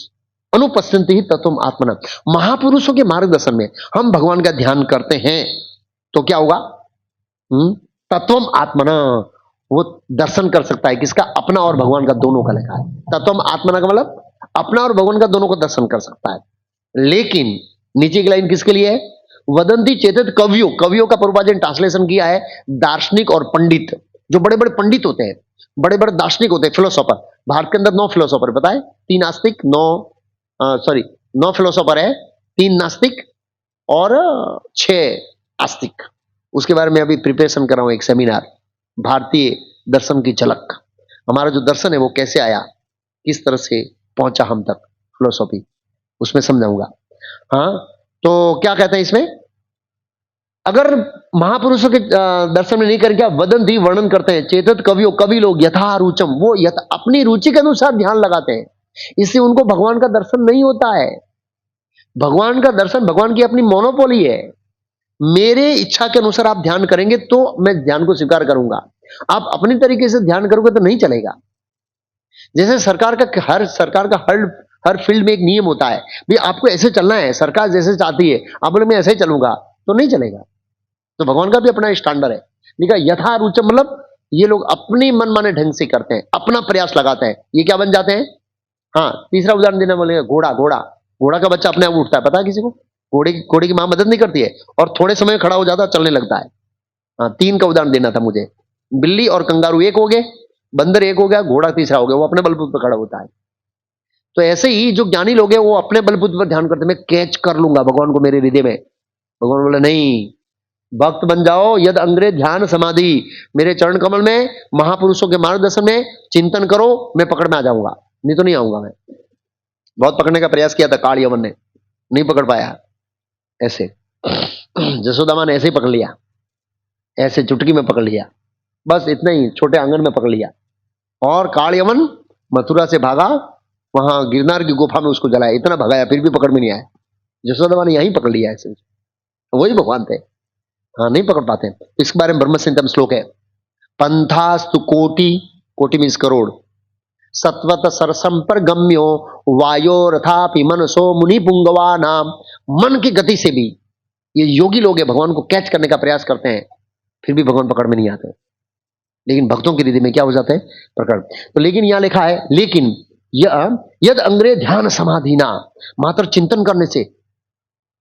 अनुपस्थिति ही तत्व आत्मना, महापुरुषों के मार्गदर्शन में हम भगवान का ध्यान करते हैं तो क्या होगा? तत्वम आत्मना, वो दर्शन कर सकता है किसका? अपना और भगवान का, दोनों का लिखा है। तत्वम आत्मना का मतलब अपना और भगवान का दोनों को दर्शन कर सकता है। लेकिन नीचे की लाइन किसके लिए है? वदंती चेतत कवियों, कवियों का पूर्वाजन ट्रांसलेशन किया है दार्शनिक और पंडित। जो बड़े बड़े पंडित होते हैं, बड़े बड़े दार्शनिक होते हैं, फिलोसोफर। भारत के अंदर 9 फिलोसोफर बताए, 3 आस्तिक, 9 फिलोसोफर है, 3 नास्तिक और 6 आस्तिक। उसके बारे में अभी प्रिपरेशन कर रहा हूं एक सेमिनार, भारतीय दर्शन की झलक। हमारा जो दर्शन है वो कैसे आया, किस तरह से पहुंचा हम तक, फिलोसॉफी, उसमें समझाऊंगा। हाँ, तो क्या कहते हैं इसमें? अगर महापुरुषों के दर्शन में नहीं करके वदंती वर्णन करते हैं चेतत कवियों, कवि लोग यथा रुचम, वो अपनी रुचि के अनुसार ध्यान लगाते हैं, इससे उनको भगवान का दर्शन नहीं होता है। भगवान का दर्शन भगवान की अपनी मोनोपोली है। मेरे इच्छा के अनुसार आप ध्यान करेंगे तो मैं ध्यान को स्वीकार करूंगा, आप अपनी तरीके से ध्यान करोगे तो नहीं चलेगा। जैसे सरकार का हर फील्ड में एक नियम होता है, भाई आपको ऐसे चलना है, सरकार जैसे चाहती है, आप बोले मैं ऐसे ही चलूंगा तो नहीं चलेगा। तो भगवान का भी अपना स्टैंडर्ड है। लिखा यथा रुचम मतलब ये लोग अपनी मनमाने ढंग से करते हैं, अपना प्रयास लगाते हैं, ये क्या बन जाते हैं? हाँ, तीसरा उदाहरण देना बोलेगा, घोड़ा का बच्चा अपने आप उठता है, पता है किसी को? घोड़े की मां मदद नहीं करती है और थोड़े समय में खड़ा हो जाता है, चलने लगता है। हाँ, 3 का उदाहरण देना था मुझे। बिल्ली और कंगारू एक हो गए, बंदर एक हो गया, घोड़ा तीसरा हो गया, वो अपने बलबूते पर खड़ा होता है। तो ऐसे ही जो ज्ञानी लोग हैं वो अपने बलबूते पर ध्यान करते हैं, मैं कैच कर लूंगा भगवान को मेरे हृदय में। भगवान बोले नहीं, भक्त बन जाओ, यद अंग्रे ध्यान समाधि, मेरे चरण कमल में महापुरुषों के मार्गदर्शन में चिंतन करो, मैं पकड़ में आ जाऊंगा, नहीं तो नहीं आऊंगा। मैं बहुत पकड़ने का प्रयास किया था, काल यवन ने नहीं पकड़ पाया। ऐसे जसोदा मां ने ऐसे ही पकड़ लिया, ऐसे चुटकी में पकड़ लिया, बस इतना ही, छोटे आंगन में पकड़ लिया। और काल यवन मथुरा से भागा, वहां गिरनार की गुफा में उसको जलाया, इतना भगाया फिर भी पकड़ में नहीं आया। यशोदा माँ ने यहीं पकड़ लिया है, वही भगवान थे। हाँ, नहीं पकड़ पाते। इसके बारे में ब्रह्म संहिता में श्लोक है, पंथास्तु कोटि, कोटि मीन्स करोड़, सत्वत सरसम पर गम्यो वायो रथापि मनसो मुनि पुंगवा नाम। मन की गति से भी ये योगी लोग हैं, भगवान को कैच करने का प्रयास करते हैं, फिर भी भगवान पकड़ में नहीं आते, लेकिन भक्तों की रिधि में क्या हो जाते हैं, प्रकट। तो लेकिन यहां लिखा है, लेकिन यद अंग्रे ध्यान समाधिना, मात्र चिंतन करने से।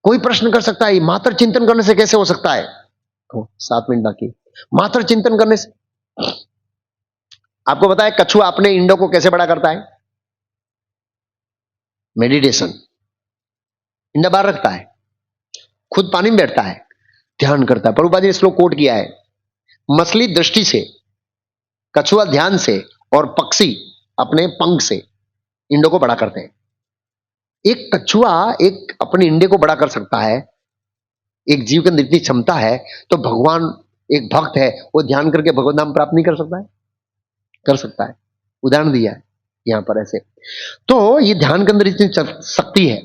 कोई प्रश्न कर सकता है मात्र चिंतन करने से कैसे हो सकता है? 7 मिनट बाकी। मात्र चिंतन करने से, आपको बताया कछुआ अपने इंडों को कैसे बड़ा करता है? मेडिटेशन, इंडा बाहर रखता है, खुद पानी में बैठता है, ध्यान करता है। प्रभुपाद जी ने श्लोक कोट किया है, मछली दृष्टि से, कछुआ ध्यान से, और पक्षी अपने पंख से इंडों को बड़ा करते हैं। एक कछुआ एक अपने इंडे को बड़ा कर सकता है, एक जीव के अंदर इतनी क्षमता है, तो भगवान, एक भक्त है, वो ध्यान करके भगवत नाम प्राप्त नहीं कर सकता है? कर सकता है। उदाहरण दिया है यहां पर ऐसे। तो ये ध्यान के अंदर इतनी शक्ति है,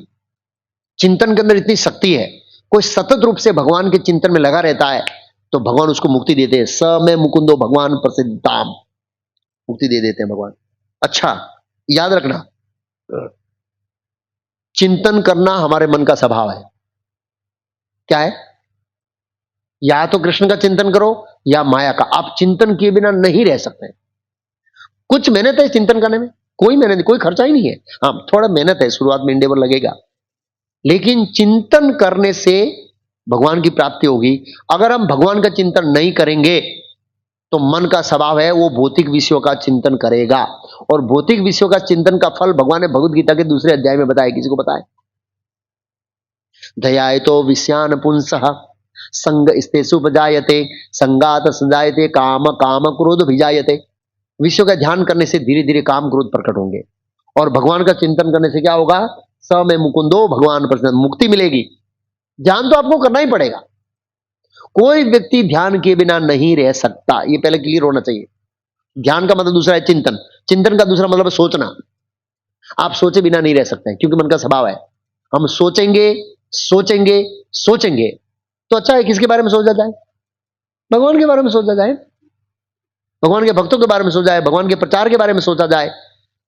चिंतन के अंदर इतनी शक्ति है, कोई सतत रूप से भगवान के चिंतन में लगा रहता है तो भगवान उसको मुक्ति देते हैं। स में मुकुंदो भगवान प्रसिद्धाम, मुक्ति दे देते हैं भगवान। अच्छा, याद रखना, चिंतन करना हमारे मन का स्वभाव है। क्या है? या तो कृष्ण का चिंतन करो या माया का। आप चिंतन किए बिना नहीं रह सकते। कुछ मेहनत है चिंतन करने में, कोई मेहनत नहीं, कोई खर्चा ही नहीं है। हाँ, थोड़ा मेहनत है, शुरुआत में इंडेवर लगेगा, लेकिन चिंतन करने से भगवान की प्राप्ति होगी। अगर हम भगवान का चिंतन नहीं करेंगे तो मन का स्वभाव है वो भौतिक विषयों का चिंतन करेगा, और भौतिक विषयों का चिंतन का फल भगवान ने भगवत गीता के दूसरे अध्याय में बताया। किसी को बताया? दयाय तो विषयान पुंसः संग स्तेषु उपजायते संगात संजायते काम काम क्रोध भिजायते। विषयों का ध्यान करने से धीरे धीरे काम क्रोध प्रकट होंगे, और भगवान का चिंतन करने से क्या होगा? स में मुकुंदो भगवान प्रसन्न, मुक्ति मिलेगी। ध्यान तो आपको करना ही पड़ेगा। कोई व्यक्ति ध्यान के बिना नहीं रह सकता, ये पहले क्लियर होना चाहिए। ध्यान का मतलब दूसरा है चिंतन, चिंतन का दूसरा मतलब है सोचना। आप सोचे बिना नहीं रह सकते, क्योंकि मन का स्वभाव है। हम सोचेंगे सोचेंगे सोचेंगे, तो अच्छा है किसके बारे में सोचा जाए? भगवान के बारे में सोचा जाए, भगवान के भक्तों के बारे में सोचा जाए, भगवान के प्रचार के बारे में सोचा जाए,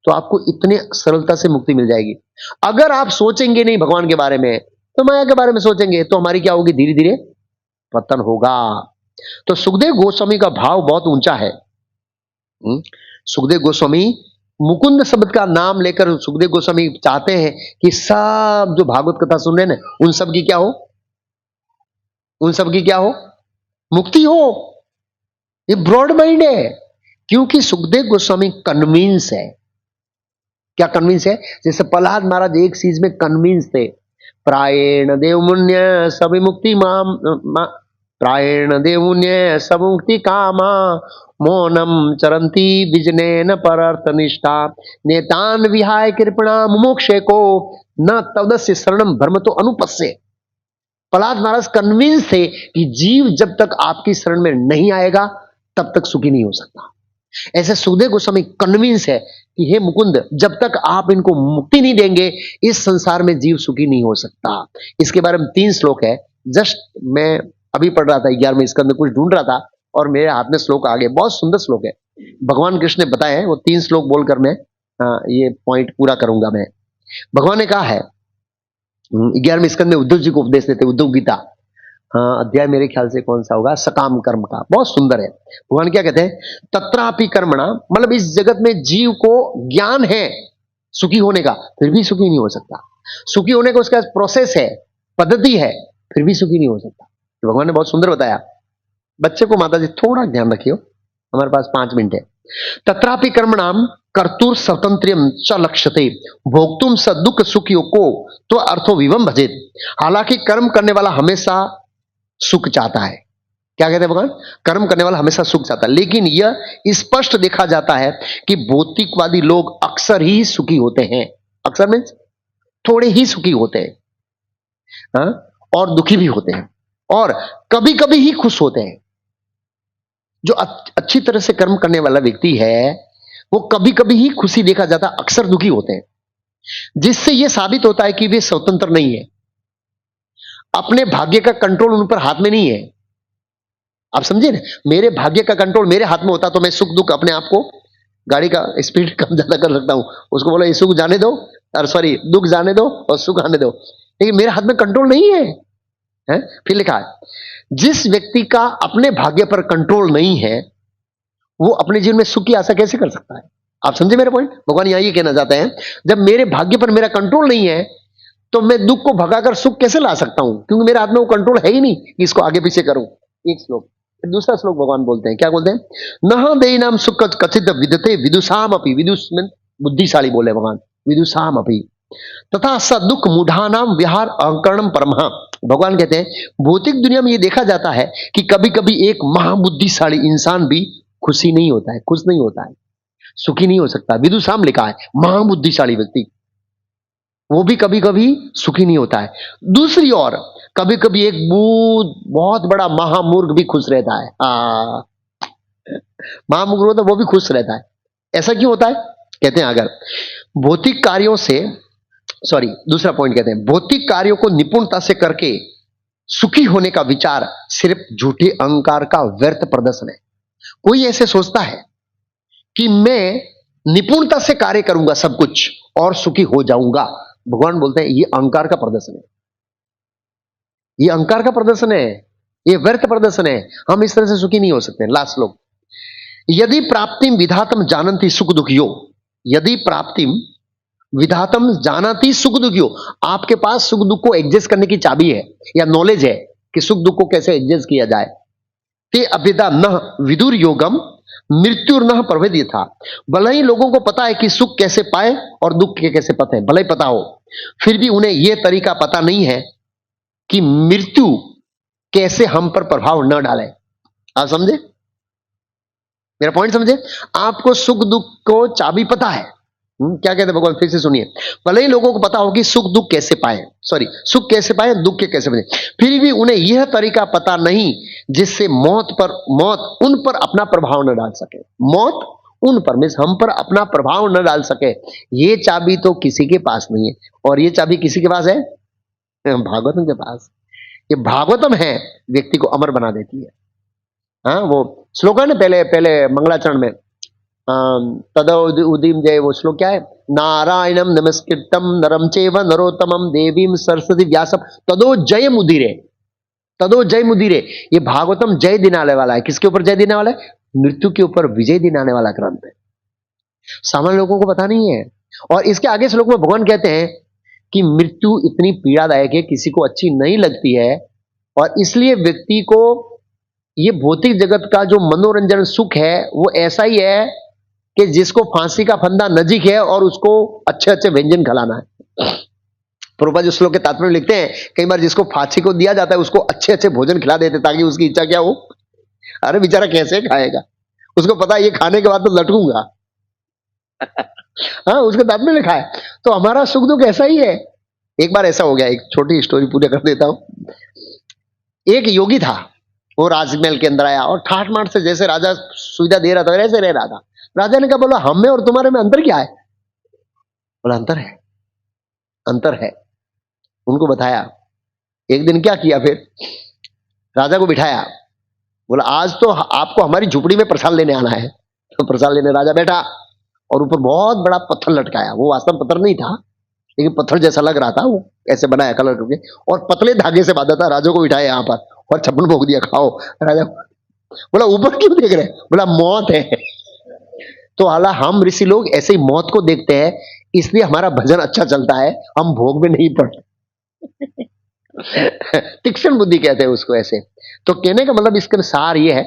तो आपको इतने सरलता से मुक्ति मिल जाएगी। अगर आप सोचेंगे नहीं भगवान के बारे में, तो माया के बारे में सोचेंगे, तो हमारी क्या होगी? धीरे धीरे पतन होगा। तो सुखदेव गोस्वामी का भाव बहुत ऊंचा है। सुखदेव गोस्वामी मुकुंद शब्द का नाम लेकर सुखदेव गोस्वामी चाहते हैं कि सब जो भागवत कथा सुन रहे हैं ना, उन सब की क्या हो? उन सब की क्या हो? मुक्ति हो। ये ब्रॉड माइंड है, क्योंकि सुखदेव गोस्वामी कन्विंस है। क्या कन्विंस है? जैसे प्रहलाद महाराज एक चीज में कन्विंस थे, प्रायेण देव मुन्य सब मुक्ति प्रायेण देव मुन्य सब मुक्ति कामा मौनम चरंती बिजनेन परर्थ निष्ठा नेतान विहाय कृपणा मुमुक्षे को न तवदस्य शरणम भ्रम तो अनुपस्य। प्रहलाद महाराज कन्विंस थे कि जीव जब तक आपकी शरण में नहीं आएगा तब तक सुखी नहीं हो सकता। ऐसे सुखदेव गोस्वामी कन्विंस है कि हे मुकुंद, जब तक आप इनको मुक्ति नहीं देंगे इस संसार में जीव सुखी नहीं हो सकता। इसके बारे में 3 श्लोक है। जस्ट मैं अभी पढ़ रहा था 11वें स्कंद में, कुछ ढूंढ रहा था और मेरे हाथ में श्लोक आ गए। बहुत सुंदर श्लोक है, भगवान कृष्ण ने बताए हैं। वो 3 श्लोक बोलकर मैं ये पॉइंट पूरा करूंगा। मैं भगवान ने कहा है 11वें स्कंद में उद्धव जी को उपदेश देते, उद्धव गीता अध्याय मेरे ख्याल से कौन सा होगा? सकाम कर्म का। बहुत सुंदर है। भगवान क्या कहते हैं? तत्रापि कर्मणा, मतलब इस जगत में जीव को ज्ञान है सुखी होने का, फिर भी सुखी नहीं हो सकता। सुखी होने का उसका प्रोसेस है, पद्धति है, फिर भी सुखी नहीं हो सकता। तो भगवान ने बहुत सुंदर बताया। बच्चे को माता जी थोड़ा ध्यान रखियो, हमारे पास 5 मिनट है। तत्रापि कर्मणाम कर्तुर स्वतंत्रम च लक्ष्यते भोक्तुम स दुख सुखियों को तो अर्थो विवम भजेत। हालांकि कर्म करने वाला हमेशा सुख चाहता है। क्या कहते हैं भगवान? कर्म करने वाला हमेशा सुख चाहता है, लेकिन यह स्पष्ट देखा जाता है कि भौतिकवादी लोग अक्सर ही सुखी होते हैं। अक्सर मीन्स थोड़े ही सुखी होते हैं, और दुखी भी होते हैं, और कभी कभी ही खुश होते हैं। जो अच्छी तरह से कर्म करने वाला व्यक्ति है वो कभी कभी ही खुशी देखा जाता, अक्सर दुखी होते हैं, जिससे यह साबित होता है कि वे स्वतंत्र नहीं है। अपने भाग्य का कंट्रोल उन पर हाथ में नहीं है। आप समझे ना, मेरे भाग्य का कंट्रोल मेरे हाथ में होता तो मैं सुख दुख अपने आप को, गाड़ी का स्पीड कम ज्यादा कर सकता हूं, उसको बोला ये सुख जाने दो, और सॉरी दुख जाने दो और सुख आने दो, लेकिन मेरे हाथ में कंट्रोल नहीं है, है? फिर लिखा है जिस व्यक्ति का अपने भाग्य पर कंट्रोल नहीं है वो अपने जीवन में सुख की आशा कैसे कर सकता है। आप समझे मेरा पॉइंट। भगवान यहां ये कहना चाहते हैं जब मेरे भाग्य पर मेरा कंट्रोल नहीं है तो मैं दुख को भगाकर सुख कैसे ला सकता हूं, क्योंकि मेरे हाथ में वो कंट्रोल है ही नहीं कि इसको आगे पीछे करूं। एक श्लोक, फिर दूसरा श्लोक भगवान बोलते हैं, क्या बोलते हैं, नह देनाम सुख कचित विदते विदुषाम अपि, विदुष में बुद्धिशाली बोले भगवान, विदुषाम अपि तथा स दुख मूढ़ानाम विहार अहंकरणम परमः। भगवान कहते हैं भौतिक दुनिया में ये देखा जाता है कि कभी कभी एक महाबुद्धिशाली इंसान भी खुशी नहीं होता है, खुश नहीं होता है, सुखी नहीं हो सकता। विदुषाम लिखा है, महाबुद्धिशाली व्यक्ति वो भी कभी कभी सुखी नहीं होता है। दूसरी ओर कभी कभी एक बहुत बड़ा महामूर्ख भी खुश रहता है। महामूर्ख होता है वो भी खुश रहता है। ऐसा क्यों होता है, कहते हैं अगर भौतिक कार्यों से, सॉरी दूसरा पॉइंट कहते हैं भौतिक कार्यों को निपुणता से करके सुखी होने का विचार सिर्फ झूठे अहंकार का व्यर्थ प्रदर्शन है। कोई ऐसे सोचता है कि मैं निपुणता से कार्य करूंगा सब कुछ और सुखी हो जाऊंगा, भगवान बोलते हैं ये अहंकार का प्रदर्शन है, ये अहंकार का प्रदर्शन है, ये व्यर्थ प्रदर्शन है। हम इस तरह से सुखी नहीं हो सकते। लास्ट श्लोक, यदि प्राप्तिम विधातम जानन्ति सुख दुखियो, यदि प्राप्तिम विधातम जानती सुख दुखियो, आपके पास सुख दुख को एडजस्ट करने की चाबी है या नॉलेज है कि सुख दुख को कैसे एडजस्ट किया जाए। ते अभिदा न विदुर योगम मृत्यु न प्रभेद था, भले ही लोगों को पता है कि सुख कैसे पाए और दुख के कैसे पता है, भले ही पता हो, फिर भी उन्हें यह तरीका पता नहीं है कि मृत्यु कैसे हम पर प्रभाव न डाले। आप समझे मेरा पॉइंट, समझे। आपको सुख दुख को चाबी पता है। क्या कहते हैं भगवान, फिर से सुनिए, भले ही लोगों को पता हो कि सुख दुख कैसे पाए, सॉरी सुख कैसे पाए दुख के कैसे बने, फिर भी उन्हें यह तरीका पता नहीं जिससे मौत उन पर अपना प्रभाव न डाल सके। मौत उन पर मीन्स हम पर अपना प्रभाव न डाल सके, ये चाबी तो किसी के पास नहीं है। और ये चाबी किसी के पास है, भागवतम के पास। ये भागवतम है व्यक्ति को अमर बना देती है। हाँ वो श्लोक है ना पहले पहले मंगलाचरण में, तदो उदीम जय, वो श्लोक क्या है, नारायणम नमस्कृतम नरम चैव नरोत्तमम देवीम सरस्वती व्यासम तदो जय मुदीरे, तदो जय मुदीरे। ये भागवतम जय दिलाने वाला है। किसके ऊपर जय दिलाने वाला है, मृत्यु के ऊपर विजय दिलाने वाला ग्रंथ है। सामान्य लोगों को पता नहीं है। और इसके आगे श्लोक में भगवान कहते हैं कि मृत्यु इतनी पीड़ादायक है, किसी को अच्छी नहीं लगती है, और इसलिए व्यक्ति को ये भौतिक जगत का जो मनोरंजन सुख है वो ऐसा ही है कि जिसको फांसी का फंदा नजीक है और उसको अच्छे अच्छे व्यंजन खिलाना है। प्रभुपाद जो श्लोक के तात्पर्य में लिखते हैं, कई बार जिसको फांसी को दिया जाता है उसको अच्छे अच्छे भोजन खिला देते ताकि उसकी इच्छा क्या हो, अरे बेचारा कैसे खाएगा, उसको पता है ये खाने के बाद तो लटकूंगा। हाँ उसका तात्पर्य लिखा है। तो हमारा सुख दुख ऐसा ही है। एक बार ऐसा हो गया, एक छोटी स्टोरी पूरी कर देता हूं। एक योगी था, वो राजमहल के अंदर आया और ठाठ माठ से जैसे राजा सुविधा दे रहा था वैसे रह रहा था। राजा ने कहा, बोला हम में और तुम्हारे में अंतर क्या है। बोला अंतर है, अंतर है। उनको बताया। एक दिन क्या किया, फिर राजा को बिठाया, बोला आज तो आपको हमारी झुपड़ी में प्रसाद लेने आना है। तो प्रसाद लेने राजा बैठा और ऊपर बहुत बड़ा पत्थर लटकाया। वो वास्तव पत्थर नहीं था लेकिन पत्थर जैसा लग रहा था, वो ऐसे बनाया कलर करके और पतले धागे से बांधा था। राजा को बिठाया यहाँ पर और छप्पन भोग दिया, खाओ। राजा बोला ऊपर क्यों देख रहे, बोला मौत है। तो हाला हम ऋषि लोग ऐसे ही मौत को देखते हैं, इसलिए हमारा भजन अच्छा चलता है, हम भोग में नहीं पड़ते। तीक्ष्ण बुद्धि कहते हैं उसको ऐसे। तो कहने का मतलब इसका सार ये है,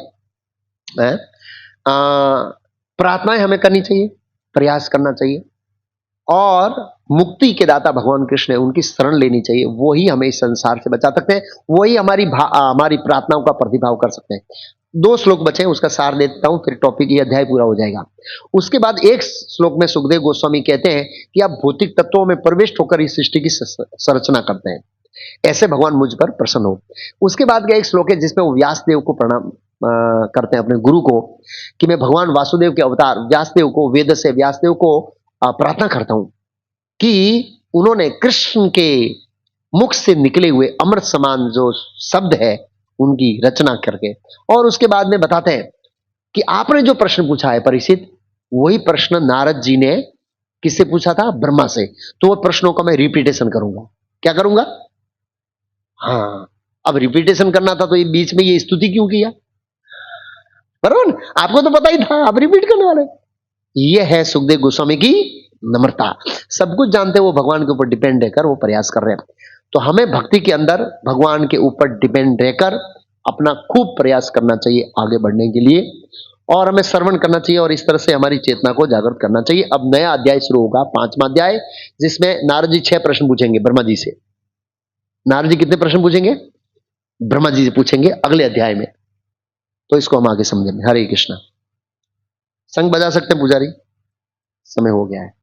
प्रार्थनाएं हमें करनी चाहिए, प्रयास करना चाहिए, और मुक्ति के दाता भगवान कृष्ण है उनकी शरण लेनी चाहिए। वो ही हमें इस संसार से बचा सकते हैं, वही हमारी प्रार्थनाओं का प्रतिभाव कर सकते हैं। 2 श्लोक बचे, उसका सार दे देता हूं, फिर टॉपिक ये अध्याय पूरा हो जाएगा। उसके बाद एक श्लोक में सुखदेव गोस्वामी कहते हैं कि आप भौतिक तत्वों में प्रविष्ट होकर इस सृष्टि की संरचना करते हैं, ऐसे भगवान मुझ पर प्रसन्न हो। उसके बाद का एक श्लोक है जिसमें वो व्यासदेव को प्रणाम करते हैं, अपने गुरु को, कि मैं भगवान वासुदेव के अवतार व्यासदेव को, वेद से व्यासदेव को प्रार्थना करता हूं कि उन्होंने कृष्ण के मुख से निकले हुए अमृत समान जो शब्द है उनकी रचना करके, और उसके बाद में बताते हैं कि आपने जो प्रश्न पूछा है परीक्षित, वही प्रश्न नारद जी ने किससे पूछा था? ब्रह्मा से। तो वो प्रश्नों का मैं रिपीटेशन करूंगा। क्या करूंगा? हाँ, अब रिपीटेशन करना था तो ये बीच में ये स्तुति क्यों किया? बराबर ना? आपको तो पता ही था, आप रिपीट करने वाले। ये है सुखदेव गोस्वामी की नम्रता। सब कुछ जानते वो भगवान के ऊपर डिपेंड रहकर वो प्रयास कर रहे हैं। तो हमें भक्ति के अंदर भगवान के ऊपर डिपेंड रहकर अपना खूब प्रयास करना चाहिए आगे बढ़ने के लिए, और हमें श्रवण करना चाहिए और इस तरह से हमारी चेतना को जागृत करना चाहिए। अब नया अध्याय शुरू होगा, 5वां अध्याय, जिसमें नारद जी 6 प्रश्न पूछेंगे ब्रह्मा जी से। नारद जी कितने प्रश्न पूछेंगे? ब्रह्मा जी से पूछेंगे अगले अध्याय में। तो इसको हम आगे समझेंगे। हरे कृष्णा। शंख बजा सकते हैं पुजारी? समय हो गया है।